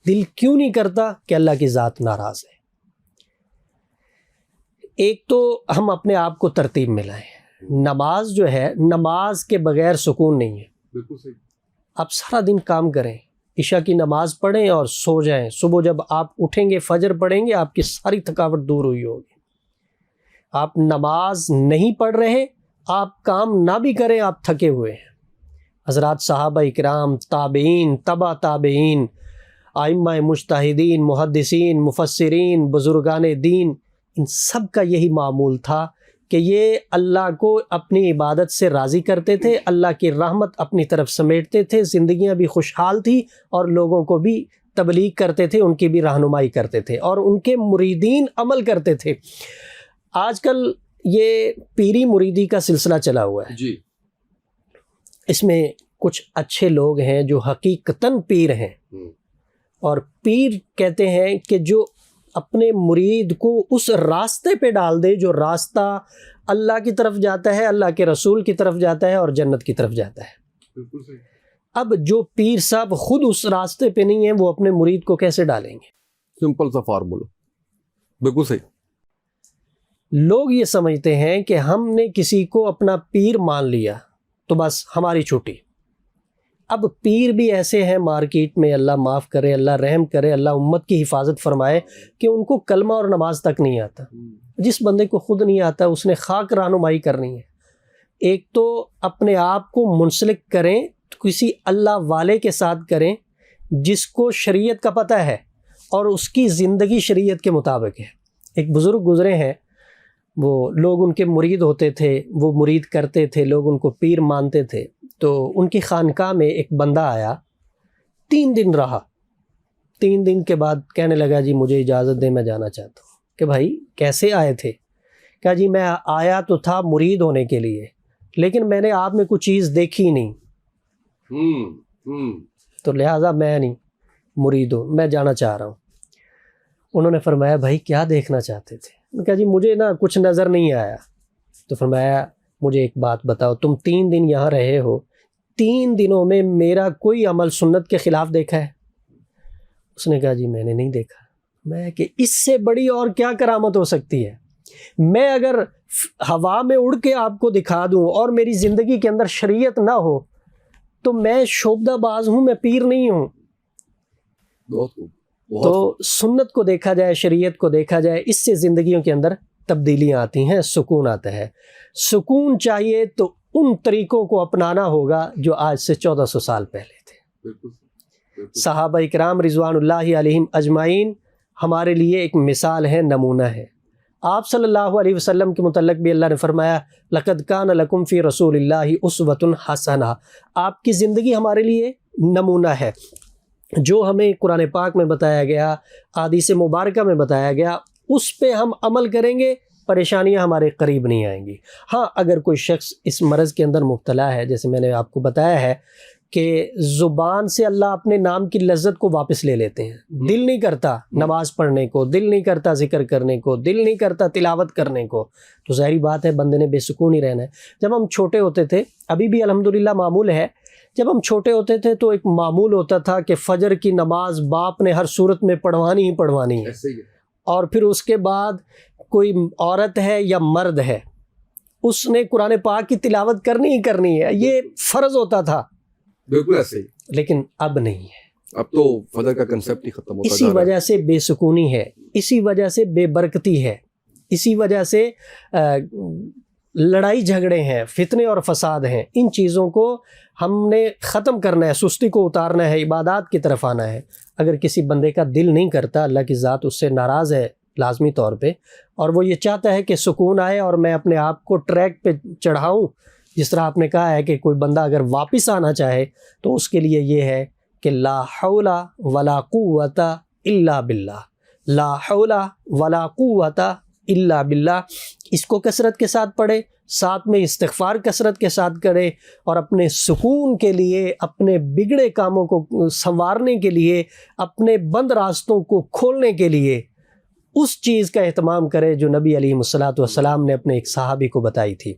B: دل کیوں نہیں کرتا؟ کہ اللہ کی ذات ناراض ہے. ایک تو ہم اپنے آپ کو ترتیب میں لائیں. نماز جو ہے, نماز کے بغیر سکون نہیں ہے.
A: بالکل صحیح.
B: آپ سارا دن کام کریں, عشاء کی نماز پڑھیں اور سو جائیں. صبح جب آپ اٹھیں گے, فجر پڑھیں گے, آپ کی ساری تھکاوٹ دور ہوئی ہوگی. آپ نماز نہیں پڑھ رہے, آپ کام نہ بھی کریں, آپ تھکے ہوئے ہیں. حضرات صحابہ اکرام، تابعین، تبع تابعین، ائمہ مجتہدین، محدثین، مفسرین، بزرگان دین، ان سب کا یہی معمول تھا کہ یہ اللہ کو اپنی عبادت سے راضی کرتے تھے، اللہ کی رحمت اپنی طرف سمیٹتے تھے، زندگیاں بھی خوشحال تھی اور لوگوں کو بھی تبلیغ کرتے تھے، ان کی بھی رہنمائی کرتے تھے اور ان کے مریدین عمل کرتے تھے۔ آج کل یہ پیری مریدی کا سلسلہ چلا ہوا ہے
A: جی،
B: اس میں کچھ اچھے لوگ ہیں جو حقیقتاً پیر ہیں، اور پیر کہتے ہیں کہ جو اپنے مرید کو اس راستے پہ ڈال دے جو راستہ اللہ کی طرف جاتا ہے، اللہ کے رسول کی طرف جاتا ہے اور جنت کی طرف جاتا ہے۔
A: بالکل صحیح۔
B: اب جو پیر صاحب خود اس راستے پہ نہیں ہیں وہ اپنے مرید کو کیسے ڈالیں گے؟
A: سمپل سا فارمولا، بالکل صحیح۔
B: لوگ یہ سمجھتے ہیں کہ ہم نے کسی کو اپنا پیر مان لیا تو بس ہماری چھٹی۔ اب پیر بھی ایسے ہیں مارکیٹ میں، اللہ معاف کرے، اللہ رحم کرے، اللہ امت کی حفاظت فرمائے، کہ ان کو کلمہ اور نماز تک نہیں آتا۔ جس بندے کو خود نہیں آتا اس نے خاک رہنمائی کرنی ہے۔ ایک تو اپنے آپ کو منسلک کریں، کسی اللہ والے کے ساتھ کریں جس کو شریعت کا پتہ ہے اور اس کی زندگی شریعت کے مطابق ہے۔ ایک بزرگ گزرے ہیں، وہ لوگ ان کے مرید ہوتے تھے، وہ مرید کرتے تھے، لوگ ان کو پیر مانتے تھے۔ تو ان کی خانقاہ میں ایک بندہ آیا، 3 دن رہا، 3 دن کے بعد کہنے لگا جی مجھے اجازت دیں، میں جانا چاہتا ہوں۔ کہ بھائی کیسے آئے تھے؟ کہا جی میں آیا تو تھا مرید ہونے کے لیے، لیکن میں نے آپ میں کوئی چیز دیکھی نہیں، تو لہٰذا میں نہیں مرید ہوں، میں جانا چاہ رہا ہوں۔ انہوں نے فرمایا بھائی کیا دیکھنا چاہتے تھے؟ انہوں نے کہا جی مجھے نا کچھ نظر نہیں آیا۔ تو فرمایا مجھے ایک بات بتاؤ، تم 3 دن یہاں رہے ہو، 3 دنوں میں میرا کوئی عمل سنت کے خلاف دیکھا ہے؟ اس نے کہا جی میں نے نہیں دیکھا۔ میں کہ اس سے بڑی اور کیا کرامت ہو سکتی ہے؟ میں اگر ہوا میں اڑ کے آپ کو دکھا دوں اور میری زندگی کے اندر شریعت نہ ہو تو میں شعبدہ باز ہوں، میں پیر نہیں ہوں۔ تو سنت کو دیکھا جائے، شریعت کو دیکھا جائے، اس سے زندگیوں کے اندر تبدیلیاں آتی ہیں، سکون آتا ہے۔ سکون چاہیے تو ان طریقوں کو اپنانا ہوگا جو آج سے 1400 سال پہلے تھے۔ صحابہ اکرام رضوان اللہ علیہم اجمعین ہمارے لیے ایک مثال ہے، نمونہ ہے۔ آپ صلی اللہ علیہ وسلم کے متعلق بھی اللہ نے فرمایا لَقَدْ كَانَ لَكُمْ فِي رَسُولِ اللَّهِ أُسْوَةٌ حَسَنَةٌ، آپ کی زندگی ہمارے لیے نمونہ ہے۔ جو ہمیں قرآن پاک میں بتایا گیا، احادیث مبارکہ میں بتایا گیا، اس پہ ہم عمل کریں گے، پریشانیاں ہمارے قریب نہیں آئیں گی۔ ہاں اگر کوئی شخص اس مرض کے اندر مبتلا ہے، جیسے میں نے آپ کو بتایا ہے کہ زبان سے اللہ اپنے نام کی لذت کو واپس لے لیتے ہیں، دل نہیں کرتا نماز پڑھنے کو، دل نہیں کرتا ذکر کرنے کو، دل نہیں کرتا تلاوت کرنے کو، تو ظاہری بات ہے بندے نے بے سکون ہی رہنا ہے۔ جب ہم چھوٹے ہوتے تھے، ابھی بھی الحمدللہ معمول ہے، جب ہم چھوٹے ہوتے تھے تو ایک معمول ہوتا تھا کہ فجر کی نماز باپ نے ہر صورت میں پڑھوانی ہی پڑھوانی ہے، اور پھر اس کے بعد کوئی عورت ہے یا مرد ہے اس نے قرآن پاک کی تلاوت کرنی ہی کرنی ہے، یہ فرض ہوتا تھا۔
A: بالکل ایسے ہی،
B: لیکن اب نہیں ہے،
A: اب تو فجر کا کنسپٹ ہی ختم ہوتا
B: اسی
A: جا رہا ہے۔
B: وجہ سے بے سکونی ہے، اسی وجہ سے بے برکتی ہے، اسی وجہ سے لڑائی جھگڑے ہیں، فتنے اور فساد ہیں۔ ان چیزوں کو ہم نے ختم کرنا ہے، سستی کو اتارنا ہے، عبادات کی طرف آنا ہے۔ اگر کسی بندے کا دل نہیں کرتا، اللہ کی ذات اس سے ناراض ہے لازمی طور پہ، اور وہ یہ چاہتا ہے کہ سکون آئے اور میں اپنے آپ کو ٹریک پہ چڑھاؤں، جس طرح آپ نے کہا ہے کہ کوئی بندہ اگر واپس آنا چاہے تو اس کے لیے یہ ہے کہ لا حول ولا قوت الا باللہ، لا حول ولا قوت الا باللہ۔ اس کو کثرت کے ساتھ پڑھے، ساتھ میں استغفار کثرت کے ساتھ کرے، اور اپنے سکون کے لیے، اپنے بگڑے کاموں کو سنوارنے کے لیے، اپنے بند راستوں کو کھولنے کے لیے اس چیز کا اہتمام کرے جو نبی علیہ الصلوۃ والسلام نے اپنے ایک صحابی کو بتائی تھی۔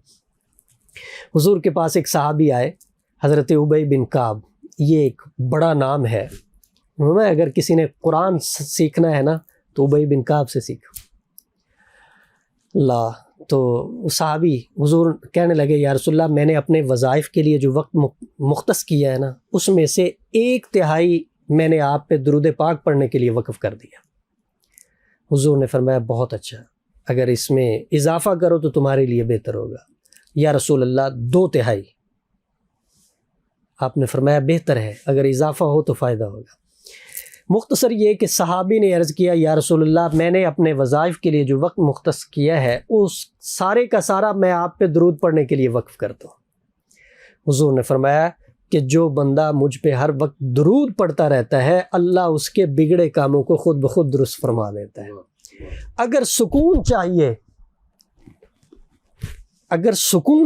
B: حضور کے پاس ایک صحابی آئے، حضرت ابی بن کعب، یہ ایک بڑا نام ہے، اگر کسی نے قرآن سیکھنا ہے نا تو ابی بن کعب سے سیکھو۔ تو صحابی حضور کہنے لگے یا رسول اللہ میں نے اپنے وظائف کے لیے جو وقت مختص کیا ہے نا اس میں سے 1/3 میں نے آپ پہ درود پاک پڑھنے کے لیے وقف کر دیا۔ حضور نے فرمایا بہت اچھا، اگر اس میں اضافہ کرو تو تمہارے لیے بہتر ہوگا۔ یا رسول اللہ 2/3، آپ نے فرمایا بہتر ہے، اگر اضافہ ہو تو فائدہ ہوگا۔ مختصر یہ کہ صحابی نے عرض کیا یا رسول اللہ، میں نے اپنے وظائف کے لیے جو وقت مختص کیا ہے اس سارے کا سارا میں آپ پہ درود پڑھنے کے لیے وقف کرتا ہوں۔ حضور نے فرمایا کہ جو بندہ مجھ پہ ہر وقت درود پڑھتا رہتا ہے، اللہ اس کے بگڑے کاموں کو خود بخود درست فرما دیتا ہے۔ اگر سکون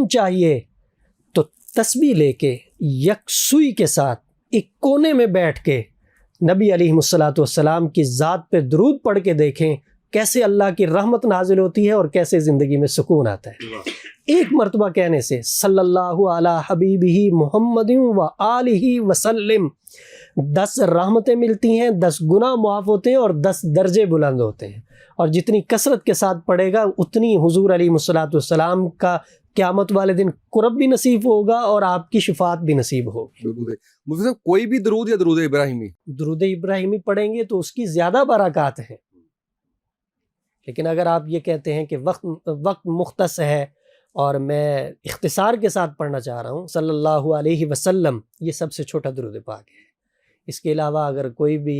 B: چاہیے تو تسبیح لے کے یکسوئی کے ساتھ ایک کونے میں بیٹھ کے نبی علیہ الصلوۃ والسلام کی ذات پہ درود پڑھ کے دیکھیں کیسے اللہ کی رحمت نازل ہوتی ہے اور کیسے زندگی میں سکون آتا ہے۔ ایک مرتبہ کہنے سے صلی اللہ علی حبیبہ محمد و آلہ وسلم 10 رحمتیں ملتی ہیں، 10 گناہ معاف ہوتے ہیں اور 10 درجے بلند ہوتے ہیں، اور جتنی کثرت کے ساتھ پڑھے گا اتنی حضور علیہ الصلوۃ والسلام کا قیامت والے دن قرب بھی نصیب ہوگا اور آپ کی شفاعت بھی نصیب ہوگی۔
A: مفتی صاحب کوئی بھی درود یا درود ابراہیمی؟
B: درود ابراہیمی پڑھیں گے تو اس کی زیادہ برکات ہیں، لیکن اگر آپ یہ کہتے ہیں کہ وقت مختص ہے اور میں اختصار کے ساتھ پڑھنا چاہ رہا ہوں صلی اللہ علیہ وسلم، یہ سب سے چھوٹا درود پاک ہے۔ اس کے علاوہ اگر کوئی بھی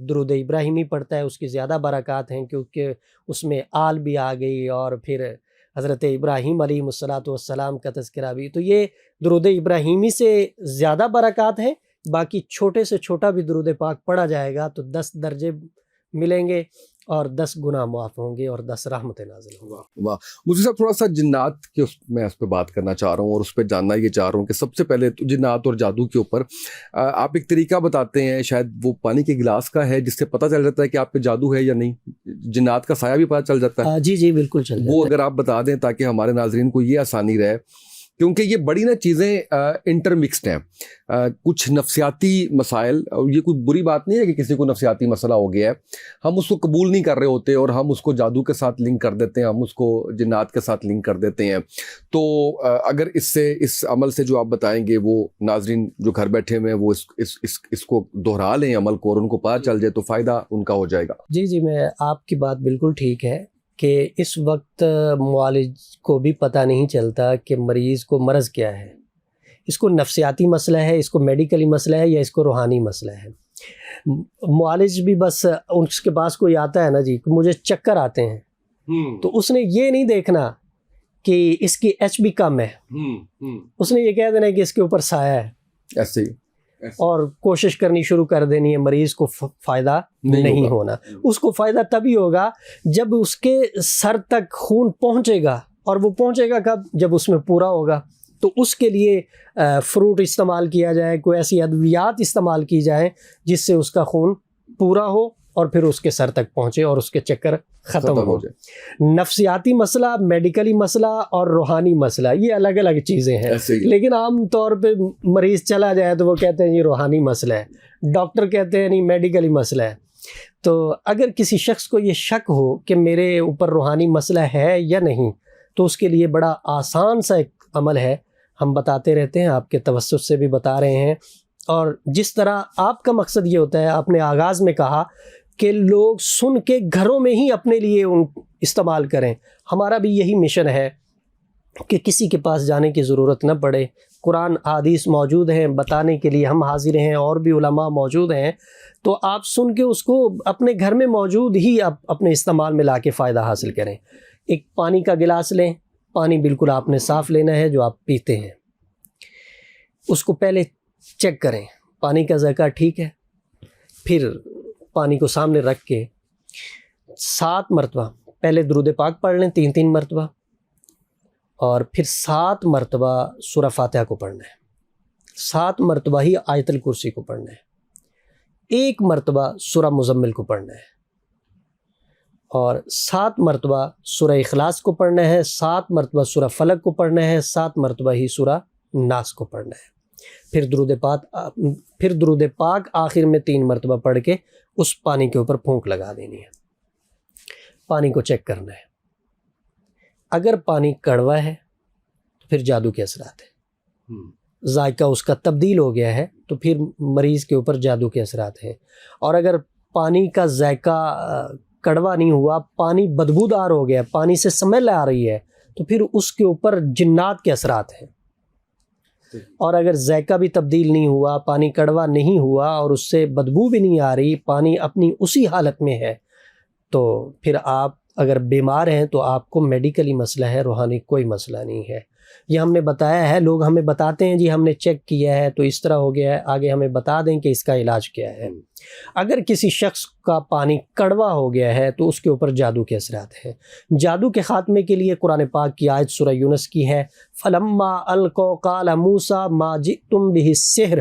B: درود ابراہیمی پڑھتا ہے اس کی زیادہ برکات ہیں، کیونکہ اس میں آل بھی آ گئی اور پھر حضرت ابراہیم علیہ الصلوۃ والسلام کا تذکرہ بھی، تو یہ درود ابراہیمی سے زیادہ برکات ہیں۔ باقی چھوٹے سے چھوٹا بھی درود پاک پڑھا جائے گا تو 10 درجے ملیں گے اور 10 گناہ معاف ہوں گے اور 10 رحمتیں نازل ہوں گی۔
A: واہ، مجھے صاحب تھوڑا سا جنات کے میں اس پہ بات کرنا چاہ رہا ہوں اور اس پہ جاننا یہ چاہ رہا ہوں کہ سب سے پہلے تو جنات اور جادو کے اوپر آپ ایک طریقہ بتاتے ہیں، شاید وہ پانی کے گلاس کا ہے جس سے پتہ چل جاتا ہے کہ آپ پہ جادو ہے یا نہیں، جنات کا سایہ بھی پتہ چل جاتا ہے؟
B: جی بالکل چل جاتا ہے۔
A: وہ اگر آپ بتا دیں تاکہ ہمارے ناظرین کو یہ آسانی رہے، کیونکہ یہ بڑی چیزیں انٹرمکسڈ ہیں، کچھ نفسیاتی مسائل، یہ کوئی بری بات نہیں ہے کہ کسی کو نفسیاتی مسئلہ ہو گیا ہے، ہم اس کو قبول نہیں کر رہے ہوتے اور ہم اس کو جادو کے ساتھ لنک کر دیتے ہیں، ہم اس کو جنات کے ساتھ لنک کر دیتے ہیں۔ تو اگر اس عمل سے جو آپ بتائیں گے وہ ناظرین جو گھر بیٹھے ہوئے ہیں وہ اس کو دہرا لیں عمل کو اور ان کو پتہ چل جائے تو فائدہ ان کا ہو جائے گا۔
B: جی میں آپ کی بات بالکل ٹھیک ہے کہ اس وقت معالج کو بھی پتہ نہیں چلتا کہ مریض کو مرض کیا ہے، اس کو نفسیاتی مسئلہ ہے، اس کو میڈیکلی مسئلہ ہے یا اس کو روحانی مسئلہ ہے۔ معالج بھی بس اس کے پاس کوئی آتا ہے نا جی کہ مجھے چکر آتے ہیں، تو اس نے یہ نہیں دیکھنا کہ اس کی ایچ بی کم ہے، اس نے یہ کہہ دینا ہے کہ اس کے اوپر سایہ ہے،
A: ایسے ہی
B: اور کوشش کرنی شروع کر دینی ہے، مریض کو فائدہ نہیں ہونا۔ اس کو فائدہ تبھی ہوگا جب اس کے سر تک خون پہنچے گا، اور وہ پہنچے گا کب؟ جب اس میں پورا ہوگا۔ تو اس کے لیے فروٹ استعمال کیا جائے، کوئی ایسی ادویات استعمال کی جائیں جس سے اس کا خون پورا ہو اور پھر اس کے سر تک پہنچے اور اس کے چکر ختم ہو جائے۔ نفسیاتی مسئلہ، میڈیکلی مسئلہ اور روحانی مسئلہ یہ الگ الگ چیزیں ہیں، لیکن عام طور پہ مریض چلا جائے تو وہ کہتے ہیں یہ روحانی مسئلہ ہے، ڈاکٹر کہتے ہیں نہیں میڈیکلی مسئلہ ہے۔ تو اگر کسی شخص کو یہ شک ہو کہ میرے اوپر روحانی مسئلہ ہے یا نہیں، تو اس کے لیے بڑا آسان سا ایک عمل ہے، ہم بتاتے رہتے ہیں، آپ کے توسط سے بھی بتا رہے ہیں، اور جس طرح آپ کا مقصد یہ ہوتا ہے، آپ نے آغاز میں کہا کہ لوگ سن کے گھروں میں ہی اپنے لیے استعمال کریں، ہمارا بھی یہی مشن ہے کہ کسی کے پاس جانے کی ضرورت نہ پڑے۔ قرآن حدیث موجود ہیں، بتانے کے لیے ہم حاضر ہیں، اور بھی علماء موجود ہیں، تو آپ سن کے اس کو اپنے گھر میں موجود ہی اپنے استعمال میں لا کے فائدہ حاصل کریں۔ ایک پانی کا گلاس لیں، پانی بالکل آپ نے صاف لینا ہے جو آپ پیتے ہیں، اس کو پہلے چیک کریں پانی کا ذائقہ ٹھیک ہے، پھر پانی کو سامنے رکھ کے 7 مرتبہ پہلے درود پاک پڑھ لیں، 3 مرتبہ، اور پھر 7 مرتبہ سورہ فاتحہ کو پڑھنا ہے، 7 مرتبہ ہی آیت الکرسی کو پڑھنا ہے، 1 مرتبہ سورہ مزمل کو پڑھنا ہے، اور 7 مرتبہ سورہ اخلاص کو پڑھنا ہے، 7 مرتبہ سورہ فلق کو پڑھنا ہے، 7 مرتبہ ہی سورہ ناس کو پڑھنا ہے۔ پھر درود پاک آخر میں 3 مرتبہ پڑھ کے اس پانی کے اوپر پھونک لگا دینی ہے۔ پانی کو چیک کرنا ہے، اگر پانی کڑوا ہے تو پھر جادو کے اثرات ہیں، ذائقہ اس کا تبدیل ہو گیا ہے تو پھر مریض کے اوپر جادو کے اثرات ہیں، اور اگر پانی کا ذائقہ کڑوا نہیں ہوا، پانی بدبودار ہو گیا، پانی سے سمیل آ رہی ہے، تو پھر اس کے اوپر جنات کے اثرات ہیں۔ اور اگر ذائقہ بھی تبدیل نہیں ہوا، پانی کڑوا نہیں ہوا اور اس سے بدبو بھی نہیں آ رہی، پانی اپنی اسی حالت میں ہے، تو پھر آپ اگر بیمار ہیں تو آپ کو میڈیکلی مسئلہ ہے، روحانی کوئی مسئلہ نہیں ہے۔ یہ ہم نے بتایا ہے، لوگ ہمیں بتاتے ہیں جی ہم نے چیک کیا ہے تو اس طرح ہو گیا ہے، آگے ہمیں بتا دیں کہ اس کا علاج کیا ہے۔ اگر کسی شخص کا پانی کڑوا ہو گیا ہے تو اس کے اوپر جادو کے اثرات ہیں۔ جادو کے خاتمے کے لیے قرآن پاک کی آیت سورہ یونس کی ہے، فَلَمَّا أَلْقَوْا قَالَ مُوسَىٰ مَا جِئْتُمْ بِهِ السِّحْرُ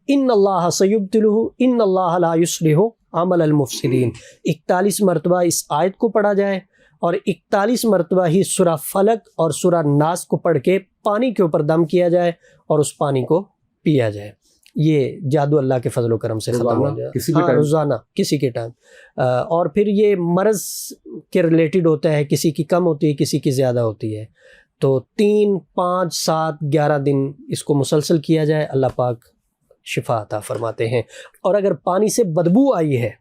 B: إِنَّ اللَّهَ سَيُبْطِلُهُ إِنَّ اللَّهَ لَا يُصْلِحُ عَمَلَ الْمُفْسِدِينَ۔ 41 مرتبہ اس آیت کو پڑھا جائے اور 41 مرتبہ ہی سورہ فلق اور سورہ ناس کو پڑھ کے پانی کے اوپر دم کیا جائے اور اس پانی کو پیا جائے، یہ جادو اللہ کے فضل و کرم سے ختم ہو جائے۔ ہاں، روزانہ کسی کے ٹائم۔ اور پھر یہ مرض کے ریلیٹڈ ہوتا ہے، کسی کی کم ہوتی ہے، کسی کی زیادہ ہوتی ہے، تو 3، 5، 7، 11 دن اس کو مسلسل کیا جائے، اللہ پاک شفا عطا فرماتے ہیں۔ اور اگر پانی سے بدبو آئی ہے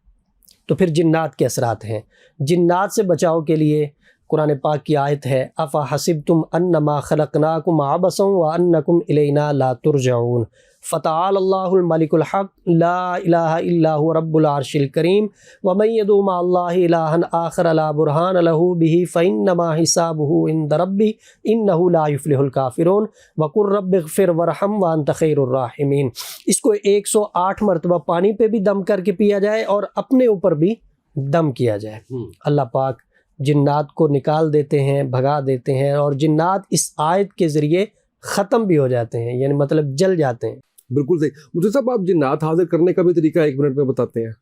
B: تو پھر جنات کے اثرات ہیں۔ جنات سے بچاؤ کے لیے قرآن پاک کی آیت ہے، افحسبتم انما خلقناکم عبثا وانکم الینا لا ترجعون فتعالی اللہ الملک الحق لا الہ الا هو رب العرش الکریم ومن يدع مع اللہ الہا آخر لا برہان له به فانما حسابه عند ربی انہ لا یفلح الکافرون وقل رب اغفر وارحم وانت خیر الراحمین۔ اس کو 108 مرتبہ پانی پہ بھی دم کر کے پیا جائے اور اپنے اوپر بھی دم کیا جائے، اللہ پاک جنات کو نکال دیتے ہیں، بھگا دیتے ہیں، اور جنات اس آیت کے ذریعے ختم بھی ہو جاتے ہیں، یعنی مطلب جل جاتے ہیں۔
A: بالکل صحیح۔ مجھے صاحب آپ جنات حاضر کرنے کا بھی طریقہ 1 منٹ میں بتاتے ہیں،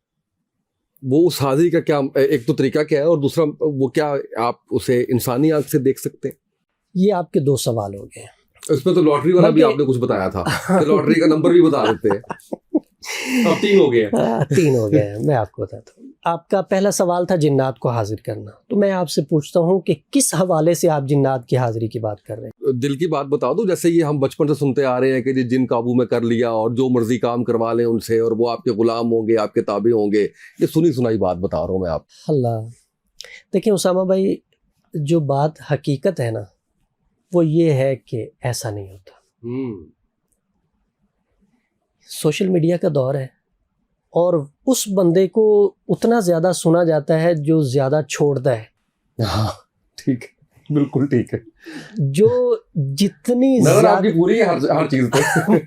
A: وہ اس حاضری کا کیا ایک تو طریقہ کیا ہے اور دوسرا وہ کیا آپ اسے انسانی آنکھ سے دیکھ سکتے ہیں؟
B: یہ آپ کے 2 سوال ہو گئے۔
A: اس میں تو لاٹری والا بھی آپ نے کچھ بتایا تھا کہ لاٹری کا نمبر بھی بتا دیتے ہیں، اب 3 ہو گئے ہیں۔
B: 3 ہو گئے ہیں، میں آپ کو بتاتا ہوں۔ آپ کا پہلا سوال تھا جنات کو حاضر کرنا، تو میں آپ سے پوچھتا ہوں کہ کس حوالے سے آپ جنات کی حاضری کی بات کر رہے ہیں؟
A: دل کی بات بتا دو، جیسے یہ ہم بچپن سے سنتے آ رہے ہیں کہ جی جن قابو میں کر لیا اور جو مرضی کام کروا لیں ان سے اور وہ آپ کے غلام ہوں گے، آپ کے تابع ہوں گے، یہ سنی سنائی بات بتا رہا ہوں میں آپ۔
B: اللہ، دیکھیں اسامہ بھائی، جو بات حقیقت ہے نا وہ یہ ہے کہ ایسا نہیں ہوتا۔ سوشل میڈیا کا دور ہے اور اس بندے کو اتنا زیادہ سنا جاتا ہے جو زیادہ چھوڑتا ہے۔
A: ہاں ٹھیک ہے، بالکل ٹھیک ہے،
B: جو جتنی
A: نظر آپ کی پوری ہے ہر چیز پہ۔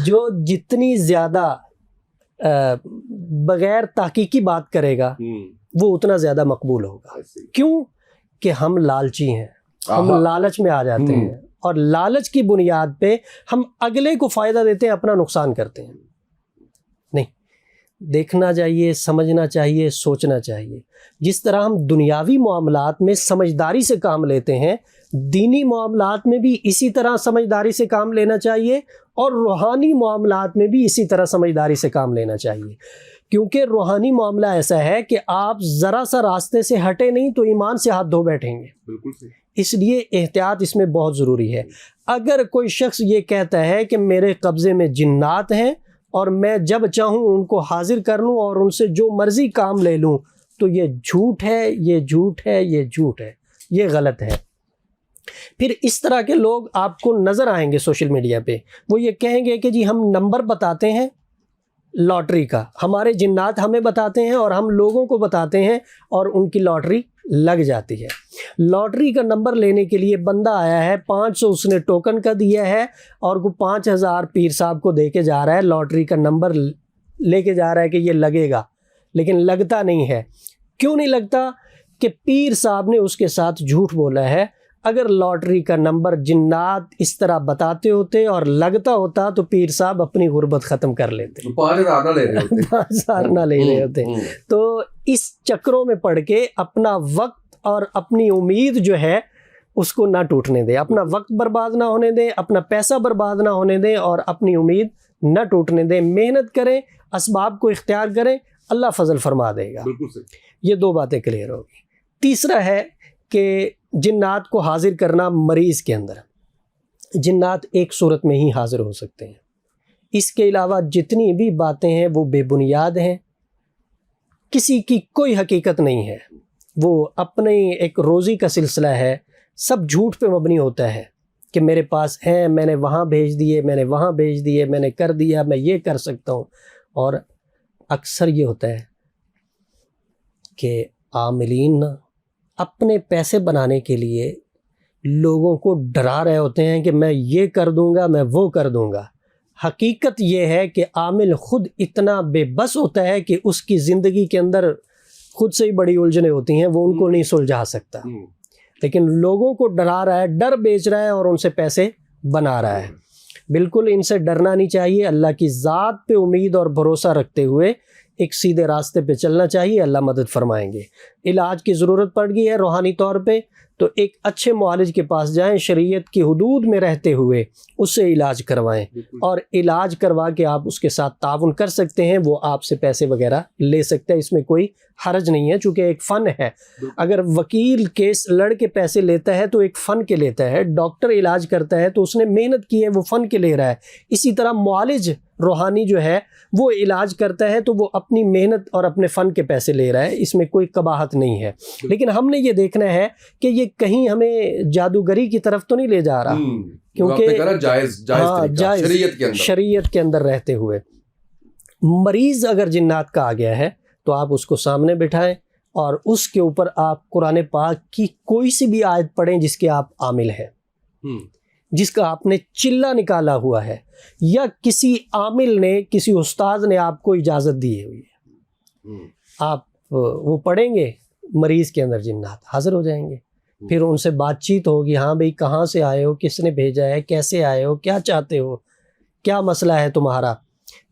B: جو جتنی زیادہ بغیر تحقیقی بات کرے گا وہ اتنا زیادہ مقبول ہوگا۔ کیوں کہ ہم لالچی ہیں، ہم لالچ میں آ جاتے ہیں اور لالچ کی بنیاد پہ ہم اگلے کو فائدہ دیتے ہیں، اپنا نقصان کرتے ہیں۔ نہیں، دیکھنا چاہیے، سمجھنا چاہیے، سوچنا چاہیے۔ جس طرح ہم دنیاوی معاملات میں سمجھداری سے کام لیتے ہیں، دینی معاملات میں بھی اسی طرح سمجھداری سے کام لینا چاہیے اور روحانی معاملات میں بھی اسی طرح سمجھداری سے کام لینا چاہیے، کیونکہ روحانی معاملہ ایسا ہے کہ آپ ذرا سا راستے سے ہٹے نہیں تو ایمان سے ہاتھ دھو بیٹھیں گے۔
A: بالکل صحیح۔
B: اس لیے احتیاط اس میں بہت ضروری ہے۔ اگر کوئی شخص یہ کہتا ہے کہ میرے قبضے میں جنات ہیں اور میں جب چاہوں ان کو حاضر کر لوں اور ان سے جو مرضی کام لے لوں، تو یہ جھوٹ ہے، یہ جھوٹ ہے، یہ جھوٹ ہے، یہ غلط ہے۔ پھر اس طرح کے لوگ آپ کو نظر آئیں گے سوشل میڈیا پہ، وہ یہ کہیں گے کہ جی ہم نمبر بتاتے ہیں لاٹری کا، ہمارے جنات ہمیں بتاتے ہیں اور ہم لوگوں کو بتاتے ہیں اور ان کی لاٹری لگ جاتی ہے۔ لاٹری کا نمبر لینے کے لیے بندہ آیا ہے، 500 اس نے ٹوکن کا دیا ہے اور وہ 5000 پیر صاحب کو دے کے جا رہا ہے، لاٹری کا نمبر لے کے جا رہا ہے کہ یہ لگے گا، لیکن لگتا نہیں ہے۔ کیوں نہیں لگتا؟ کہ پیر صاحب نے اس کے ساتھ جھوٹ بولا ہے۔ اگر لاٹری کا نمبر جنات اس طرح بتاتے ہوتے اور لگتا ہوتا تو پیر صاحب اپنی غربت ختم کر لیتے،
A: 5000 نہ لے رہے ہوتے،
B: 5000 نہ لے رہے ہوتے۔ تو اس چکروں میں پڑھ کے اپنا وقت اور اپنی امید جو ہے اس کو نہ ٹوٹنے دیں، اپنا وقت برباد نہ ہونے دیں، اپنا پیسہ برباد نہ ہونے دیں اور اپنی امید نہ ٹوٹنے دیں۔ محنت کریں، اسباب کو اختیار کریں، اللہ فضل فرما دے گا۔
A: بالکل صحیح۔
B: یہ 2 باتیں کلیئر ہوگی۔ تیسرا ہے کہ جنات کو حاضر کرنا مریض کے اندر، جنات ایک صورت میں ہی حاضر ہو سکتے ہیں، اس کے علاوہ جتنی بھی باتیں ہیں وہ بے بنیاد ہیں، کسی کی کوئی حقیقت نہیں ہے، وہ اپنے ایک روزی کا سلسلہ ہے، سب جھوٹ پہ مبنی ہوتا ہے کہ میرے پاس ہیں، میں نے وہاں بھیج دیے، میں نے وہاں بھیج دیے، میں نے کر دیا، میں یہ کر سکتا ہوں. اور اکثر یہ ہوتا ہے کہ عاملین اپنے پیسے بنانے کے لیے لوگوں کو ڈرا رہے ہوتے ہیں کہ میں یہ کر دوں گا، میں وہ کر دوں گا. حقیقت یہ ہے کہ عامل خود اتنا بے بس ہوتا ہے کہ اس کی زندگی کے اندر خود سے ہی بڑی الجھنیں ہوتی ہیں، وہ ان کو نہیں سلجھا سکتا، لیکن لوگوں کو ڈرا رہا ہے، ڈر بیچ رہا ہے اور ان سے پیسے بنا رہا ہے. بالکل ان سے ڈرنا نہیں چاہیے، اللہ کی ذات پہ امید اور بھروسہ رکھتے ہوئے ایک سیدھے راستے پہ چلنا چاہیے. اللہ مدد فرمائیں گے. علاج کی ضرورت پڑ گئی ہے روحانی طور پہ تو ایک اچھے معالج کے پاس جائیں، شریعت کی حدود میں رہتے ہوئے اس سے علاج کروائیں، اور علاج کروا کے آپ اس کے ساتھ تعاون کر سکتے ہیں. وہ آپ سے پیسے وغیرہ لے سکتے ہیں، اس میں کوئی حرج نہیں ہے، چونکہ ایک فن ہے. اگر وکیل کیس لڑ کے پیسے لیتا ہے تو ایک فن کے لیتا ہے، ڈاکٹر علاج کرتا ہے تو اس نے محنت کی ہے، وہ فن کے لے رہا ہے. اسی طرح معالج روحانی جو ہے وہ علاج کرتا ہے تو وہ اپنی محنت اور اپنے فن کے پیسے لے رہا ہے، اس میں کوئی قباحت نہیں ہے. لیکن ہم نے یہ دیکھنا ہے کہ یہ کہیں ہمیں جادوگری کی طرف تو نہیں لے جا رہا، کیونکہ جائز شریعت کے اندر رہتے ہوئے. مریض اگر جنات کا آ گیا ہے تو آپ اس کو سامنے بٹھائیں اور اس کے اوپر آپ قرآن پاک کی کوئی سی بھی آیت پڑھیں جس کے آپ عامل ہیں، جس کا آپ نے چلہ نکالا ہوا ہے، یا کسی عامل نے، کسی استاد نے آپ کو اجازت دی ہوئی ہے. آپ وہ پڑھیں گے، مریض کے اندر جنات حاضر ہو جائیں گے. پھر ان سے بات چیت ہوگی، ہاں بھئی کہاں سے آئے ہو، کس نے بھیجا ہے، کیسے آئے ہو، کیا چاہتے ہو، کیا مسئلہ ہے تمہارا.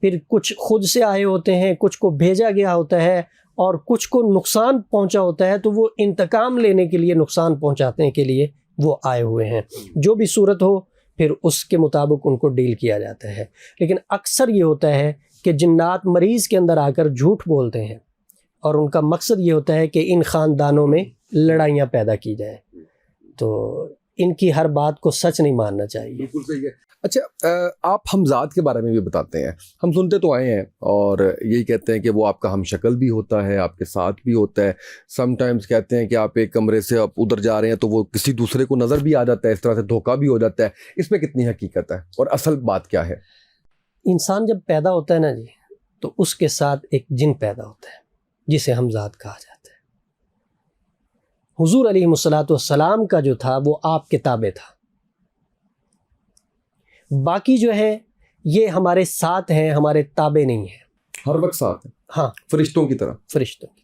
B: پھر کچھ خود سے آئے ہوتے ہیں، کچھ کو بھیجا گیا ہوتا ہے، اور کچھ کو نقصان پہنچا ہوتا ہے تو وہ انتقام لینے کے لیے، نقصان پہنچانے کے لیے وہ آئے ہوئے ہیں. جو بھی صورت ہو پھر اس کے مطابق ان کو ڈیل کیا جاتا ہے. لیکن اکثر یہ ہوتا ہے کہ جنات مریض کے اندر آ کر جھوٹ بولتے ہیں، اور ان کا مقصد یہ ہوتا ہے کہ ان خاندانوں میں لڑائیاں پیدا کی جائیں. تو ان کی ہر بات کو سچ نہیں ماننا چاہیے.
A: بالکل صحیح ہے. اچھا، آپ حمزاد کے بارے میں بھی بتاتے ہیں. ہم سنتے تو آئے ہیں اور یہی کہتے ہیں کہ وہ آپ کا ہم شکل بھی ہوتا ہے، آپ کے ساتھ بھی ہوتا ہے. سم ٹائمز کہتے ہیں کہ آپ ایک کمرے سے آپ ادھر جا رہے ہیں تو وہ کسی دوسرے کو نظر بھی آ جاتا ہے، اس طرح سے دھوکہ بھی ہو جاتا ہے. اس میں کتنی حقیقت ہے اور اصل بات کیا ہے؟
B: انسان جب پیدا ہوتا ہے نا جی، تو اس کے ساتھ ایک جن پیدا ہوتا ہے جسے حمزاد کہا جاتا ہے. حضور علیہ الصلوۃ والسلام کا جو تھا وہ آپ کے تابع تھا. باقی جو ہے یہ ہمارے ساتھ ہیں، ہمارے تابع نہیں ہیں.
A: ہر وقت ساتھ ہیں،
B: ہاں،
A: فرشتوں کی طرح.
B: فرشتوں کی.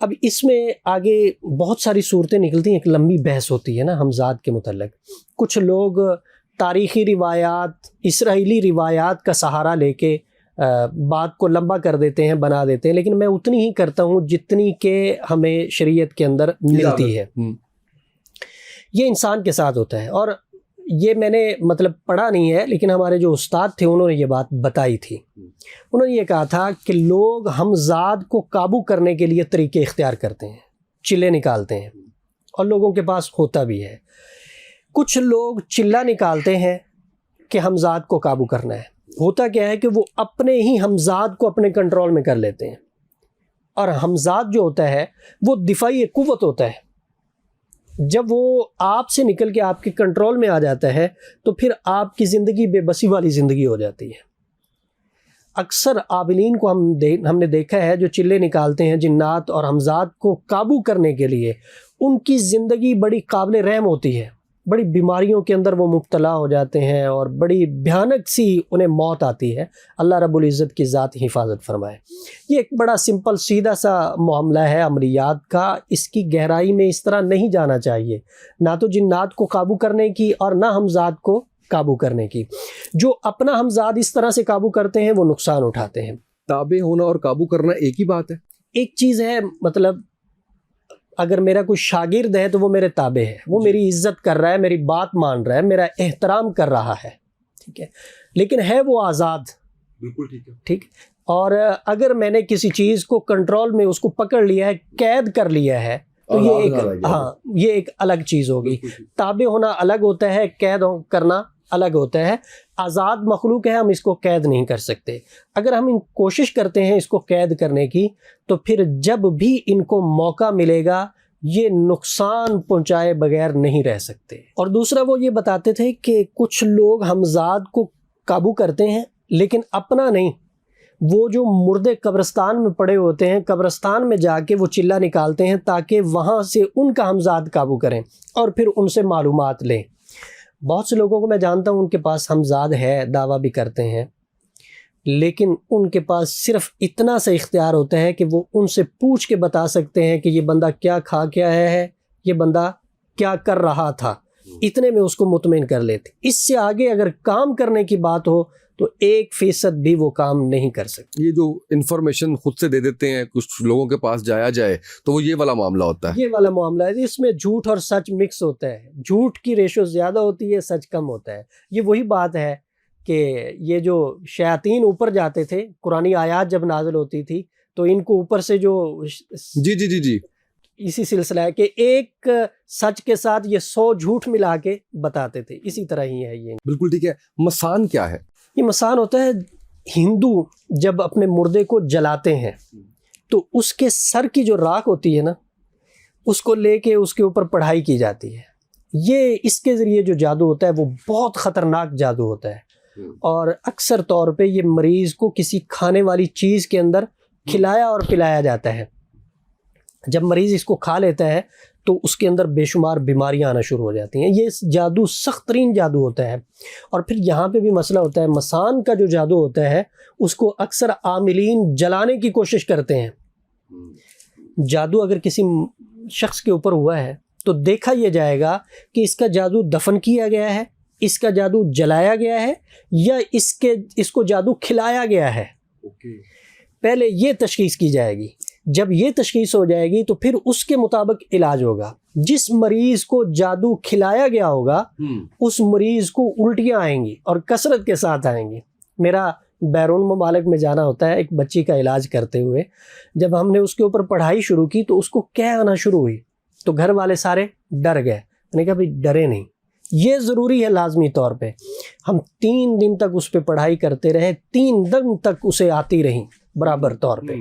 B: اب اس میں آگے بہت ساری صورتیں نکلتی ہیں، ایک لمبی بحث ہوتی ہے نا حمزاد کے متعلق. کچھ لوگ تاریخی روایات، اسرائیلی روایات کا سہارا لے کے بات کو لمبا کر دیتے ہیں، بنا دیتے ہیں، لیکن میں اتنی ہی کرتا ہوں جتنی کہ ہمیں شریعت کے اندر ملتی ہے. یہ انسان کے ساتھ ہوتا ہے، اور یہ میں نے مطلب پڑھا نہیں ہے، لیکن ہمارے جو استاد تھے انہوں نے یہ بات بتائی تھی. انہوں نے یہ کہا تھا کہ لوگ حمزاد کو قابو کرنے کے لیے طریقے اختیار کرتے ہیں، چلے نکالتے ہیں، اور لوگوں کے پاس ہوتا بھی ہے. کچھ لوگ چلہ نکالتے ہیں کہ حمزاد کو قابو کرنا ہے. ہوتا کیا ہے کہ وہ اپنے ہی حمزاد کو اپنے کنٹرول میں کر لیتے ہیں، اور حمزاد جو ہوتا ہے وہ دفاعی قوت ہوتا ہے. جب وہ آپ سے نکل کے آپ کے کنٹرول میں آ جاتا ہے تو پھر آپ کی زندگی بے بسی والی زندگی ہو جاتی ہے. اکثر عابلین کو ہم نے دیکھا ہے جو چلے نکالتے ہیں جنات اور حمزاد کو قابو کرنے کے لیے، ان کی زندگی بڑی قابل رحم ہوتی ہے. بڑی بیماریوں کے اندر وہ مبتلا ہو جاتے ہیں اور بڑی بھیانک سی انہیں موت آتی ہے. اللہ رب العزت کی ذات حفاظت فرمائے. یہ ایک بڑا سمپل سیدھا سا معاملہ ہے عملیات کا، اس کی گہرائی میں اس طرح نہیں جانا چاہیے، نہ تو جنات کو قابو کرنے کی اور نہ حمزاد کو قابو کرنے کی. جو اپنا حمزاد اس طرح سے قابو کرتے ہیں وہ نقصان اٹھاتے ہیں.
A: تابع ہونا اور قابو کرنا ایک ہی بات ہے.
B: ایک چیز ہے، مطلب اگر میرا کوئی شاگرد ہے تو وہ میرے تابع ہے، وہ میری عزت کر رہا ہے، میری بات مان رہا ہے، میرا احترام کر رہا ہے، ٹھیک ہے، لیکن ہے وہ آزاد.
A: بالکل ٹھیک ہے.
B: ٹھیک. اور اگر میں نے کسی چیز کو کنٹرول میں اس کو پکڑ لیا ہے، قید کر لیا ہے، تو یہ ایک الگ چیز ہوگی. تابع ہونا الگ ہوتا ہے، قید کرنا الگ ہوتا ہے. آزاد مخلوق ہے، ہم اس کو قید نہیں کر سکتے. اگر ہم کوشش کرتے ہیں اس کو قید کرنے کی تو پھر جب بھی ان کو موقع ملے گا یہ نقصان پہنچائے بغیر نہیں رہ سکتے. اور دوسرا وہ یہ بتاتے تھے کہ کچھ لوگ ہمزاد کو قابو کرتے ہیں لیکن اپنا نہیں، وہ جو مردے قبرستان میں پڑے ہوتے ہیں قبرستان میں جا کے وہ چلہ نکالتے ہیں تاکہ وہاں سے ان کا ہمزاد قابو کریں اور پھر ان سے معلومات لیں. بہت سے لوگوں کو میں جانتا ہوں ان کے پاس ہمزاد ہے، دعویٰ بھی کرتے ہیں، لیکن ان کے پاس صرف اتنا سا اختیار ہوتا ہے کہ وہ ان سے پوچھ کے بتا سکتے ہیں کہ یہ بندہ کیا کھا کے آیا ہے، یہ بندہ کیا کر رہا تھا، اتنے میں اس کو مطمئن کر لیتے. اس سے آگے اگر کام کرنے کی بات ہو تو 1% بھی وہ کام نہیں کر سکتے.
A: یہ جو انفارمیشن خود سے دے دیتے ہیں کچھ لوگوں کے پاس جایا جائے تو وہ یہ والا معاملہ ہوتا ہے.
B: یہ والا معاملہ ہے، اس میں جھوٹ اور سچ مکس ہوتا ہے. جھوٹ کی ریشو زیادہ ہوتی ہے، سچ کم ہوتا ہے. یہ وہی بات ہے کہ یہ جو شیاطین اوپر جاتے تھے، قرآنی آیات جب نازل ہوتی تھی تو ان کو اوپر سے جو
A: جی
B: اسی سلسلہ ہے کہ ایک سچ کے ساتھ یہ 100 جھوٹ ملا کے بتاتے تھے. اسی طرح ہی ہے یہ.
A: بالکل ٹھیک ہے. مسان کیا ہے؟
B: یہ مسان ہوتا ہے، ہندو جب اپنے مردے کو جلاتے ہیں تو اس کے سر کی جو راکھ ہوتی ہے نا، اس کو لے کے اس کے اوپر پڑھائی کی جاتی ہے. یہ اس کے ذریعے جو جادو ہوتا ہے وہ بہت خطرناک جادو ہوتا ہے، اور اکثر طور پہ یہ مریض کو کسی کھانے والی چیز کے اندر کھلایا اور پلایا جاتا ہے. جب مریض اس کو کھا لیتا ہے تو اس کے اندر بے شمار بیماریاں آنا شروع ہو جاتی ہیں. یہ جادو سخت ترین جادو ہوتا ہے. اور پھر یہاں پہ بھی مسئلہ ہوتا ہے، مسان کا جو جادو ہوتا ہے اس کو اکثر عاملین جلانے کی کوشش کرتے ہیں. جادو اگر کسی شخص کے اوپر ہوا ہے تو دیکھا یہ جائے گا کہ اس کا جادو دفن کیا گیا ہے، اس کا جادو جلایا گیا ہے، یا اس کو جادو کھلایا گیا ہے. پہلے یہ تشخیص کی جائے گی. جب یہ تشخیص ہو جائے گی تو پھر اس کے مطابق علاج ہوگا. جس مریض کو جادو کھلایا گیا ہوگا اس مریض کو الٹیاں آئیں گی اور کثرت کے ساتھ آئیں گی. میرا بیرون ممالک میں جانا ہوتا ہے ایک بچی کا علاج کرتے ہوئے. جب ہم نے اس کے اوپر پڑھائی شروع کی تو اس کو کیا آنا شروع ہوئی تو گھر والے سارے ڈر گئے. میں نے کہا بھائی ڈرے نہیں، یہ ضروری ہے لازمی طور پہ. ہم 3 دن تک اس پہ پڑھائی کرتے رہے، 3 دن تک اسے آتی رہیں برابر طور پہ.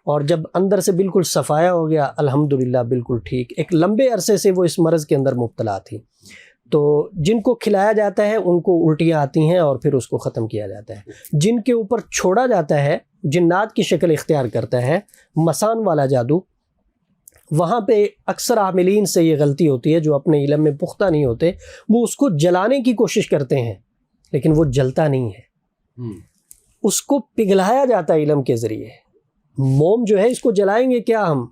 B: اور جب اندر سے بالکل صفایا ہو گیا الحمدللہ بالکل ٹھیک. ایک لمبے عرصے سے وہ اس مرض کے اندر مبتلا تھی. تو جن کو کھلایا جاتا ہے ان کو الٹیاں آتی ہیں اور پھر اس کو ختم کیا جاتا ہے. جن کے اوپر چھوڑا جاتا ہے، جنات کی شکل اختیار کرتا ہے مسان والا جادو، وہاں پہ اکثر عاملین سے یہ غلطی ہوتی ہے جو اپنے علم میں پختہ نہیں ہوتے. وہ اس کو جلانے کی کوشش کرتے ہیں لیکن وہ جلتا نہیں ہے. اس کو پگھلایا جاتا ہے علم کے ذریعے. موم جو ہے اس کو جلائیں گے کیا ہم،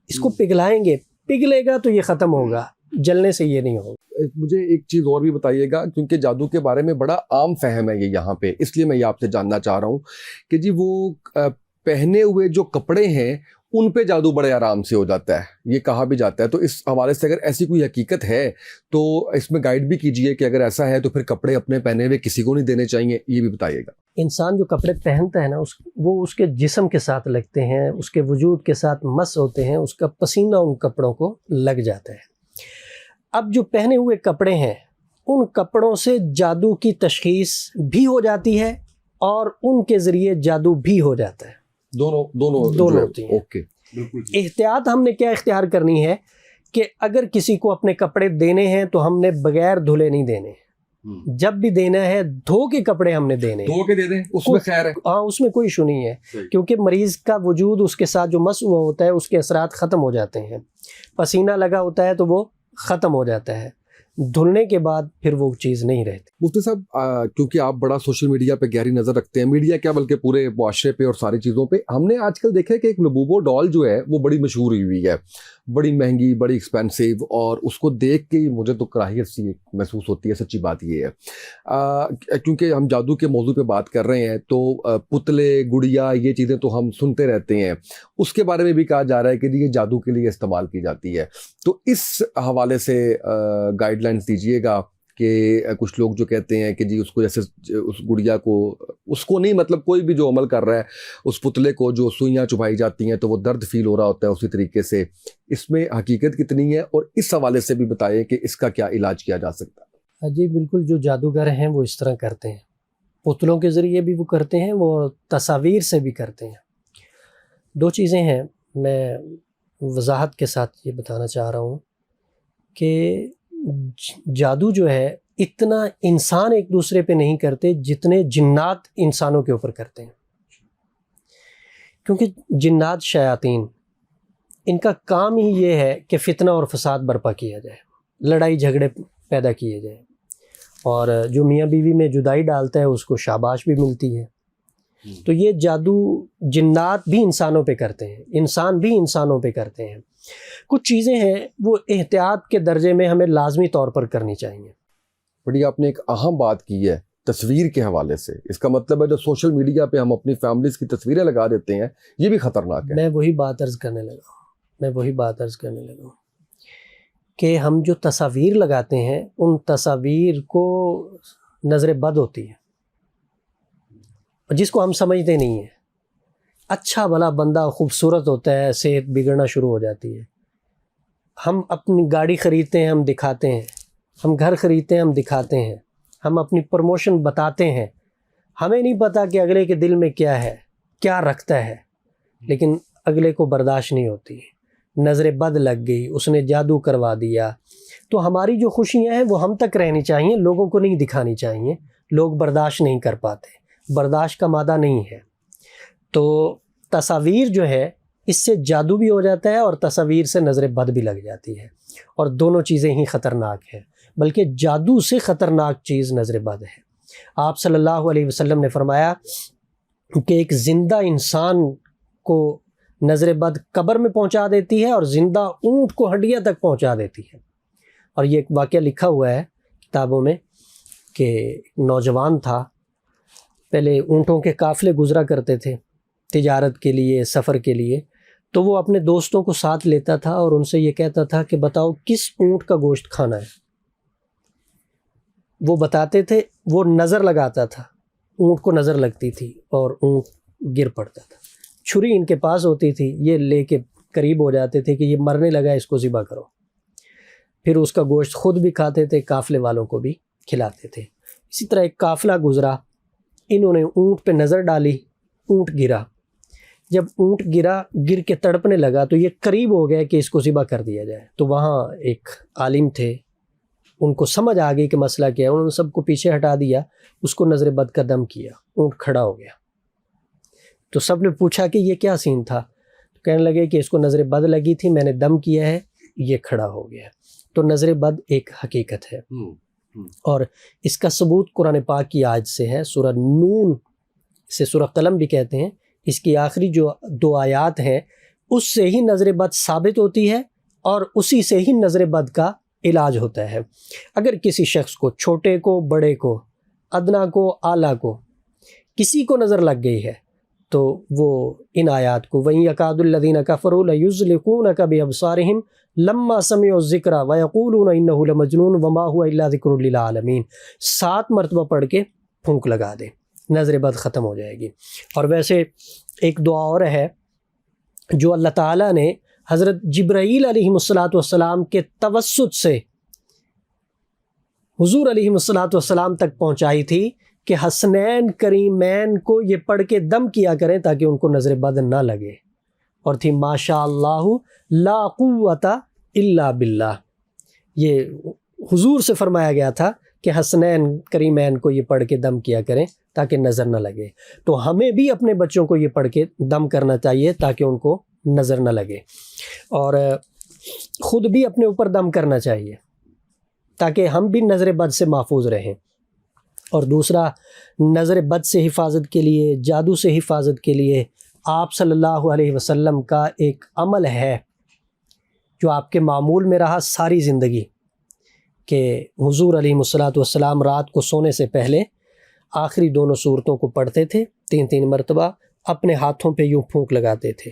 B: اس کو پگھلائیں گے، پگھلے گا تو یہ ختم ہوگا، جلنے سے یہ نہیں ہوگا.
A: مجھے ایک چیز اور بھی بتائیے گا، کیونکہ جادو کے بارے میں بڑا عام فہم ہے یہ یہاں پہ، اس لیے میں یہ آپ سے جاننا چاہ رہا ہوں کہ جی وہ پہنے ہوئے جو کپڑے ہیں ان پہ جادو بڑے آرام سے ہو جاتا ہے، یہ کہا بھی جاتا ہے. تو اس حوالے سے اگر ایسی کوئی حقیقت ہے تو اس میں گائیڈ بھی کیجئے کہ اگر ایسا ہے تو پھر کپڑے اپنے پہنے ہوئے کسی کو نہیں دینے چاہیے، یہ بھی بتائیے گا.
B: انسان جو کپڑے پہنتا ہے نا وہ اس کے جسم کے ساتھ لگتے ہیں، اس کے وجود کے ساتھ مس ہوتے ہیں، اس کا پسینہ ان کپڑوں کو لگ جاتا ہے. اب جو پہنے ہوئے کپڑے ہیں ان کپڑوں سے جادو کی تشخیص بھی ہو جاتی ہے اور ان کے ذریعے جادو بھی ہو جاتا ہے.
A: دونوں
B: ہوتی ہیں.
A: اوکے.
B: احتیاط ہم نے کیا اختیار کرنی ہے کہ اگر کسی کو اپنے کپڑے دینے ہیں تو ہم نے بغیر دھلے نہیں دینے. جب بھی دینا ہے دھو کے کپڑے ہم نے دینے،
A: دھو کے دے دیں، اس میں خیر ہے.
B: ہاں اس میں کوئی ایشو نہیں ہے، کیونکہ مریض کا وجود اس کے ساتھ جو مس ہوا ہوتا ہے اس کے اثرات ختم ہو جاتے ہیں. پسینہ لگا ہوتا ہے تو وہ ختم ہو جاتا ہے. دھلنے کے بعد پھر وہ چیز نہیں رہتی.
A: مفتی صاحب کیونکہ آپ بڑا سوشل میڈیا پہ گہری نظر رکھتے ہیں، میڈیا کیا بلکہ پورے معاشرے پہ اور ساری چیزوں پہ، ہم نے آج کل دیکھا ہے کہ ایک لبوبو ڈال جو ہے وہ بڑی مشہور ہوئی ہے، بڑی مہنگی، بڑی ایکسپینسو، اور اس کو دیکھ کے مجھے تو کراہیت سی محسوس ہوتی ہے. سچی بات یہ ہے کیونکہ ہم جادو کے موضوع پہ بات کر رہے ہیں تو پتلے، گڑیا، یہ چیزیں تو ہم سنتے رہتے ہیں. اس کے بارے میں بھی کہا جا رہا ہے کہ یہ جادو کے لیے استعمال کی جاتی ہے. تو اس حوالے سے گائیڈ لائنس دیجیے گا کہ کچھ لوگ جو کہتے ہیں کہ جی اس کو جیسے اس گڑیا کو، اس کو نہیں مطلب کوئی بھی جو عمل کر رہا ہے اس پتلے کو جو سوئیاں چبھائی جاتی ہیں تو وہ درد فیل ہو رہا ہوتا ہے اسی طریقے سے، اس میں حقیقت کتنی ہے اور اس حوالے سے بھی بتائیں کہ اس کا کیا علاج کیا جا سکتا ہے.
B: جی بالکل، جو جادوگر ہیں وہ اس طرح کرتے ہیں، پتلوں کے ذریعے بھی وہ کرتے ہیں، وہ تصاویر سے بھی کرتے ہیں. 2 چیزیں ہیں، میں وضاحت کے ساتھ یہ بتانا چاہ رہا ہوں کہ جادو جو ہے اتنا انسان ایک دوسرے پہ نہیں کرتے جتنے جنات انسانوں کے اوپر کرتے ہیں، کیونکہ جنات شیاطین ان کا کام ہی یہ ہے کہ فتنہ اور فساد برپا کیا جائے، لڑائی جھگڑے پیدا کیے جائیں، اور جو میاں بیوی میں جدائی ڈالتا ہے اس کو شاباش بھی ملتی ہے۔ تو یہ جادو جنات بھی انسانوں پہ کرتے ہیں، انسان بھی انسانوں پہ کرتے ہیں۔ کچھ چیزیں ہیں وہ احتیاط کے درجے میں ہمیں لازمی طور پر کرنی چاہیے۔
A: بڑی آپ نے ایک اہم بات کی ہے تصویر کے حوالے سے، اس کا مطلب ہے جو سوشل میڈیا پہ ہم اپنی فیملیز کی تصویریں لگا دیتے ہیں یہ بھی خطرناک ہے۔
B: میں وہی بات عرض کرنے لگا کہ ہم جو تصاویر لگاتے ہیں ان تصاویر کو نظر بد ہوتی ہے، جس کو ہم سمجھتے نہیں ہیں۔ اچھا بھلا بندہ خوبصورت ہوتا ہے، صحت بگڑنا شروع ہو جاتی ہے۔ ہم اپنی گاڑی خریدتے ہیں، ہم دکھاتے ہیں، ہم گھر خریدتے ہیں، ہم دکھاتے ہیں، ہم اپنی پروموشن بتاتے ہیں، ہمیں نہیں پتہ کہ اگلے کے دل میں کیا ہے، کیا رکھتا ہے، لیکن اگلے کو برداشت نہیں ہوتی، نظر بد لگ گئی، اس نے جادو کروا دیا۔ تو ہماری جو خوشیاں ہیں وہ ہم تک رہنی چاہیے، لوگوں کو نہیں دکھانی چاہیے۔ لوگ برداشت نہیں کر پاتے، برداشت کا مادہ نہیں ہے۔ تو تصاویر جو ہے اس سے جادو بھی ہو جاتا ہے اور تصاویر سے نظر بد بھی لگ جاتی ہے، اور دونوں چیزیں ہی خطرناک ہیں، بلکہ جادو سے خطرناک چیز نظر بد ہے۔ آپ صلی اللہ علیہ وسلم نے فرمایا کہ ایک زندہ انسان کو نظر بد قبر میں پہنچا دیتی ہے اور زندہ اونٹ کو ہڈیاں تک پہنچا دیتی ہے۔ اور یہ ایک واقعہ لکھا ہوا ہے کتابوں میں کہ ایک نوجوان تھا، پہلے اونٹوں کے قافلے گزرا کرتے تھے تجارت کے لیے، سفر کے لیے، تو وہ اپنے دوستوں کو ساتھ لیتا تھا اور ان سے یہ کہتا تھا کہ بتاؤ کس اونٹ کا گوشت کھانا ہے۔ وہ بتاتے تھے، وہ نظر لگاتا تھا، اونٹ کو نظر لگتی تھی اور اونٹ گر پڑتا تھا۔ چھری ان کے پاس ہوتی تھی، یہ لے کے قریب ہو جاتے تھے کہ یہ مرنے لگا، اس کو ذبح کرو۔ پھر اس کا گوشت خود بھی کھاتے تھے، قافلے والوں کو بھی کھلاتے تھے۔ اسی طرح ایک قافلہ گزرا، انہوں نے اونٹ پہ نظر ڈالی، اونٹ گرا۔ جب اونٹ گرا، گر کے تڑپنے لگا تو یہ قریب ہو گیا کہ اس کو ذبح کر دیا جائے۔ تو وہاں ایک عالم تھے، ان کو سمجھ آ گئی کہ مسئلہ کیا ہے، انہوں نے سب کو پیچھے ہٹا دیا، اس کو نظر بد کا دم کیا، اونٹ کھڑا ہو گیا۔ تو سب نے پوچھا کہ یہ کیا سین تھا؟ تو کہنے لگے کہ اس کو نظر بد لگی تھی، میں نے دم کیا ہے، یہ کھڑا ہو گیا۔ تو نظر بد ایک حقیقت ہے، اور اس کا ثبوت قرآن پاک کی آیت سے ہے، سورہ نون سے سورہ قلم بھی کہتے ہیں، اس کی آخری جو 2 آیات ہیں اس سے ہی نظر بد ثابت ہوتی ہے اور اسی سے ہی نظر بد کا علاج ہوتا ہے۔ اگر کسی شخص کو، چھوٹے کو، بڑے کو، ادنا کو، اعلیٰ کو، کسی کو نظر لگ گئی ہے تو وہ ان آیات کو وَإِن يَكَادُ الَّذِينَ كَفَرُوا لَيُزْلِقُونَكَ بِأَبْصَارِهِمْ لَمَّا سَمِعُوا الذِّكْرَ وَيَقُولُونَ إِنَّهُ لَمَجْنُونٌ وَمَا هُوَ إِلَّا ذِكْرٌ لِّلْعَالَمِينَ 7 مرتبہ پڑھ کے پھونک لگا دے، نظر بد ختم ہو جائے گی۔ اور ویسے ایک دعا اور ہے جو اللہ تعالیٰ نے حضرت جبرائیل علیہ السلام کے توسط سے حضور علیہ السلام تک پہنچائی تھی کہ حسنین کریمین کو یہ پڑھ کے دم کیا کریں تاکہ ان کو نظر بد نہ لگے، اور تھی ماشاء اللہ لا قوت الا باللہ۔ یہ حضور سے فرمایا گیا تھا کہ حسنین کریمین کو یہ پڑھ کے دم کیا کریں تاکہ نظر نہ لگے۔ تو ہمیں بھی اپنے بچوں کو یہ پڑھ کے دم کرنا چاہیے تاکہ ان کو نظر نہ لگے، اور خود بھی اپنے اوپر دم کرنا چاہیے تاکہ ہم بھی نظر بد سے محفوظ رہیں۔ اور دوسرا، نظر بد سے حفاظت کے لیے، جادو سے حفاظت کے لیے آپ صلی اللہ علیہ وسلم کا ایک عمل ہے جو آپ کے معمول میں رہا ساری زندگی، کہ حضور علیہ السلام رات کو سونے سے پہلے آخری دونوں صورتوں کو پڑھتے تھے 3 مرتبہ، اپنے ہاتھوں پہ یوں پھونک لگاتے تھے،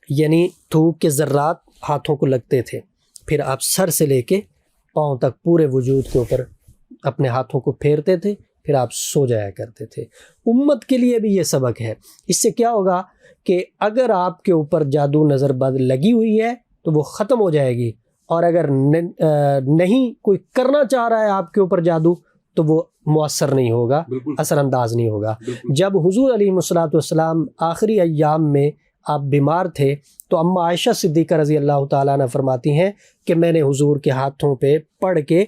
B: یعنی تھوک کے ذرات ہاتھوں کو لگتے تھے، پھر آپ سر سے لے کے پاؤں تک پورے وجود کے اوپر اپنے ہاتھوں کو پھیرتے تھے، پھر آپ سو جایا کرتے تھے۔ امت کے لیے بھی یہ سبق ہے۔ اس سے کیا ہوگا کہ اگر آپ کے اوپر جادو نظر بد لگی ہوئی ہے تو وہ ختم ہو جائے گی، اور اگر نہیں کوئی کرنا چاہ رہا ہے آپ کے اوپر جادو تو وہ مؤثر نہیں ہوگا، اثر انداز نہیں ہوگا۔ جب حضور علیہ السلام آخری ایام میں آپ بیمار تھے تو اما عائشہ صدیقہ رضی اللہ تعالیٰ عنہ فرماتی ہیں کہ میں نے حضور کے ہاتھوں پہ پڑھ کے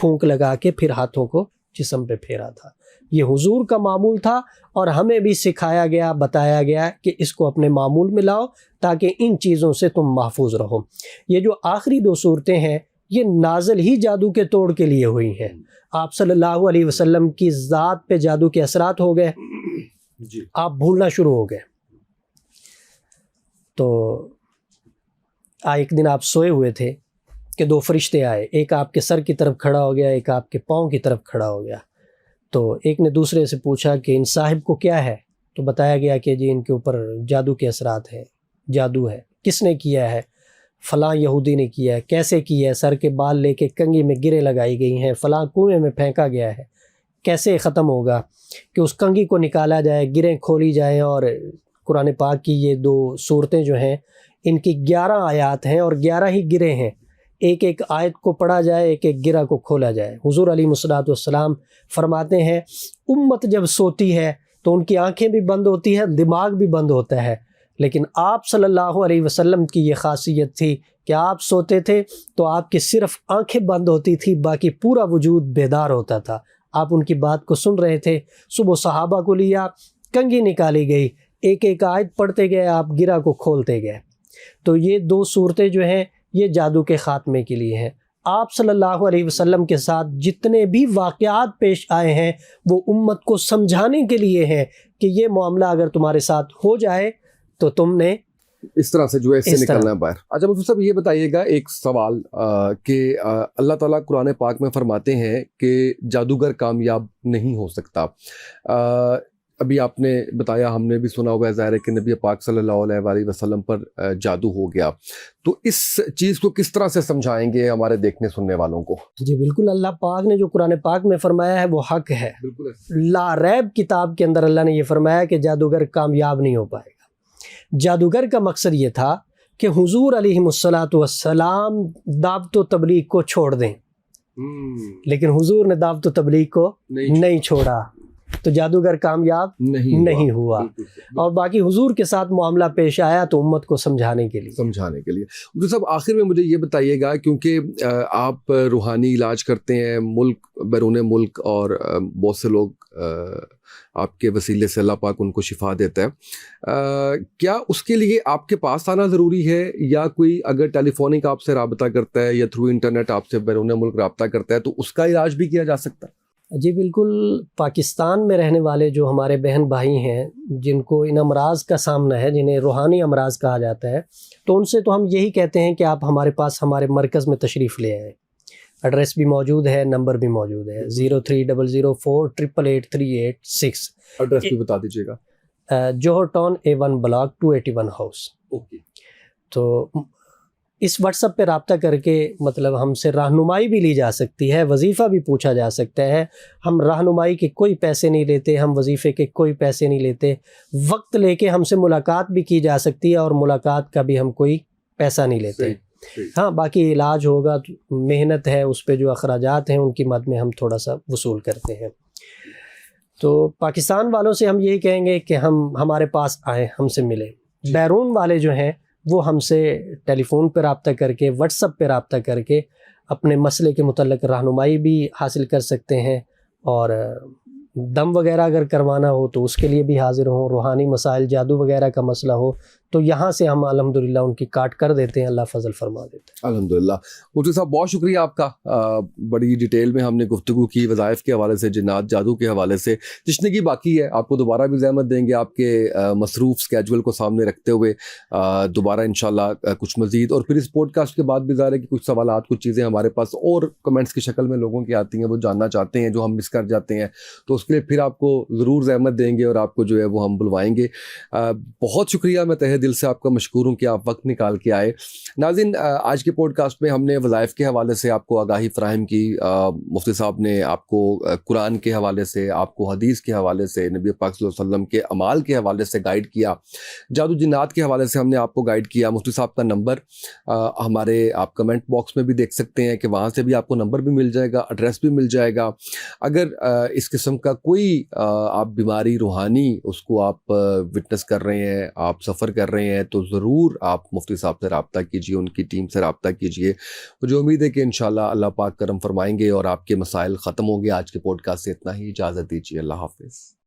B: پھونک لگا کے پھر ہاتھوں کو جسم پہ پھیرا تھا. یہ حضور کا معمول تھا اور ہمیں بھی سکھایا گیا، بتایا گیا کہ اس کو اپنے معمول میں لاؤ تاکہ ان چیزوں سے تم محفوظ رہو. یہ جو آخری 2 صورتیں ہیں یہ نازل ہی جادو کے توڑ کے لیے ہوئی ہیں. آپ صلی اللہ علیہ وسلم کی ذات پہ جادو کے اثرات ہو گئے، آپ بھولنا شروع ہو گئے. تو ایک دن آپ سوئے ہوئے تھے کہ 2 فرشتے آئے، ایک آپ کے سر کی طرف کھڑا ہو گیا، ایک آپ کے پاؤں کی طرف کھڑا ہو گیا. تو ایک نے دوسرے سے پوچھا کہ ان صاحب کو کیا ہے؟ تو بتایا گیا کہ جی ان کے اوپر جادو کے اثرات ہیں، جادو ہے. کس نے کیا ہے؟ فلاں یہودی نے کیا ہے. کیسے کیا ہے؟ سر کے بال لے کے کنگھی میں گریں لگائی گئی ہیں، فلاں کنویں میں پھینکا گیا ہے. کیسے ختم ہوگا؟ کہ اس کنگھی کو نکالا جائے، گریں کھولی جائیں، اور قرآن پاک کی یہ 2 صورتیں جو ہیں ان کی 11 آیات ہیں اور 11 ہی گریں ہیں. ایک ایک آیت کو پڑھا جائے، ایک ایک گرہ کو کھولا جائے. حضور علیہ الصلوۃ والسلام فرماتے ہیں امت جب سوتی ہے تو ان کی آنکھیں بھی بند ہوتی ہیں، دماغ بھی بند ہوتا ہے، لیکن آپ صلی اللہ علیہ وسلم کی یہ خاصیت تھی کہ آپ سوتے تھے تو آپ کی صرف آنکھیں بند ہوتی تھی، باقی پورا وجود بیدار ہوتا تھا. آپ ان کی بات کو سن رہے تھے. صبح صحابہ کو لیا، کنگھی نکالی گئی، ایک ایک آیت پڑھتے گئے، آپ گرہ کو کھولتے گئے. تو یہ 2 صورتیں جو ہیں یہ جادو کے خاتمے کے لیے ہیں. آپ صلی اللہ علیہ وسلم کے ساتھ جتنے بھی واقعات پیش آئے ہیں وہ امت کو سمجھانے کے لیے ہیں کہ یہ معاملہ اگر تمہارے ساتھ ہو جائے تو تم نے
A: اس طرح سے جو ہے اس سے نکلنا ہے باہر. اچھا مفتی صاحب یہ بتائیے گا ایک سوال کہ اللہ تعالیٰ قرآن پاک میں فرماتے ہیں کہ جادوگر کامیاب نہیں ہو سکتا. ابھی آپ نے بتایا، ہم نے بھی سنا ہوا ہے، ظاہر ہے کہ نبی پاک صلی اللہ علیہ وآلہ وسلم پر جادو ہو گیا. تو اس چیز کو کس طرح سے سمجھائیں گے ہمارے دیکھنے سننے والوں کو؟
B: جی بالکل، اللہ پاک نے جو قرآن پاک میں فرمایا ہے وہ حق ہے. لا ریب کتاب کے اندر اللہ نے یہ فرمایا کہ جادوگر کامیاب نہیں ہو پائے گا. جادوگر کا مقصد یہ تھا کہ حضور علیہ الصلوۃ والسلام دعوت و تبلیغ کو چھوڑ دیں، لیکن حضور نے دعوت و تبلیغ کو نہیں چھوڑا، تو جادوگر کامیاب نہیں ہوا. اور باقی حضور کے ساتھ معاملہ پیش آیا تو امت کو سمجھانے کے لیے.
A: مفتی صاحب آخر میں مجھے یہ بتائیے گا، کیونکہ آپ روحانی علاج کرتے ہیں ملک بیرون ملک، اور بہت سے لوگ آپ کے وسیلے سے اللہ پاک ان کو شفا دیتا ہے، کیا اس کے لیے آپ کے پاس آنا ضروری ہے، یا کوئی اگر ٹیلی فونک آپ سے رابطہ کرتا ہے یا تھرو انٹرنیٹ آپ سے بیرون ملک رابطہ کرتا ہے تو اس کا علاج بھی کیا جا سکتا ہے؟
B: جی بالکل، پاکستان میں رہنے والے جو ہمارے بہن بھائی ہیں جن کو ان امراض کا سامنا ہے، جنہیں روحانی امراض کہا جاتا ہے، تو ان سے تو ہم یہی کہتے ہیں کہ آپ ہمارے پاس ہمارے مرکز میں تشریف لے آئیں. ایڈریس بھی موجود ہے، نمبر بھی موجود ہے، 030048883886.
A: ایڈریس بھی بتا دیجیے گا.
B: جوہر ٹاؤن A1 بلاک 281 ہاؤس. تو اس واٹس ایپ پہ رابطہ کر کے مطلب ہم سے رہنمائی بھی لی جا سکتی ہے، وظیفہ بھی پوچھا جا سکتا ہے. ہم رہنمائی کے کوئی پیسے نہیں لیتے، ہم وظیفے کے کوئی پیسے نہیں لیتے. وقت لے کے ہم سے ملاقات بھی کی جا سکتی ہے، اور ملاقات کا بھی ہم کوئی پیسہ نہیں لیتے. ہاں باقی علاج ہوگا، محنت ہے، اس پہ جو اخراجات ہیں ان کی مد میں ہم تھوڑا سا وصول کرتے ہیں. تو پاکستان والوں سے ہم یہی کہیں گے کہ ہمارے پاس آئیں، ہم سے ملیں. بیرون والے جو ہیں وہ ہم سے ٹیلی فون پہ رابطہ کر کے، واٹس ایپ پہ رابطہ کر کے اپنے مسئلے کے متعلق رہنمائی بھی حاصل کر سکتے ہیں، اور دم وغیرہ اگر کروانا ہو تو اس کے لیے بھی حاضر ہوں. روحانی مسائل، جادو وغیرہ کا مسئلہ ہو تو یہاں سے ہم الحمدللہ ان کی کاٹ کر دیتے ہیں، اللہ فضل فرما دیتے ہیں.
A: الحمدللہ. مفتی صاحب بہت شکریہ آپ کا، بڑی ڈیٹیل میں ہم نے گفتگو کی، وظائف کے حوالے سے، جنات جادو کے حوالے سے. تشنگی باقی ہے، آپ کو دوبارہ بھی زحمت دیں گے آپ کے مصروف اسکیجول کو سامنے رکھتے ہوئے دوبارہ انشاءاللہ کچھ مزید. اور پھر اس پوڈ کاسٹ کے بعد بھی ظاہر ہے کہ کچھ سوالات، کچھ چیزیں ہمارے پاس اور کمنٹس کی شکل میں لوگوں کی آتی ہیں، وہ جاننا چاہتے ہیں جو ہم مس کر جاتے ہیں، تو اس کے لیے پھر آپ کو ضرور زحمت دیں گے اور آپ کو جو ہے وہ ہم بلوائیں گے. بہت شکریہ، میں تہہ دل سے آپ کا مشکور ہوں کہ آپ وقت نکال کے آئے. ناظرین، آج کے پوڈ کاسٹ میں ہم نے وظائف کے حوالے سے آپ کو آگاہی فراہم کی. مفتی صاحب نے آپ کو قرآن کے حوالے سے، آپ کو حدیث کے حوالے سے، نبی پاک صلی اللہ علیہ وسلم کے اعمال کے حوالے سے گائیڈ کیا. جادو جنات کے حوالے سے ہم نے آپ کو گائیڈ کیا. مفتی صاحب کا نمبر ہمارے آپ کمنٹ باکس میں بھی دیکھ سکتے ہیں کہ وہاں سے بھی آپ کو نمبر بھی مل جائے گا، ایڈریس بھی مل جائے گا. اگر اس قسم کا کوئی آپ بیماری روحانی اس کو آپ وٹنس کر رہے ہیں، آپ سفر کر رہے ہیں تو ضرور آپ مفتی صاحب سے رابطہ کیجیے، ان کی ٹیم سے رابطہ کیجیے. مجھے امید ہے کہ انشاءاللہ اللہ پاک کرم فرمائیں گے اور آپ کے مسائل ختم ہوں گے. آج کے پوڈ کاسٹ سے اتنا ہی، اجازت دیجیے. اللہ حافظ.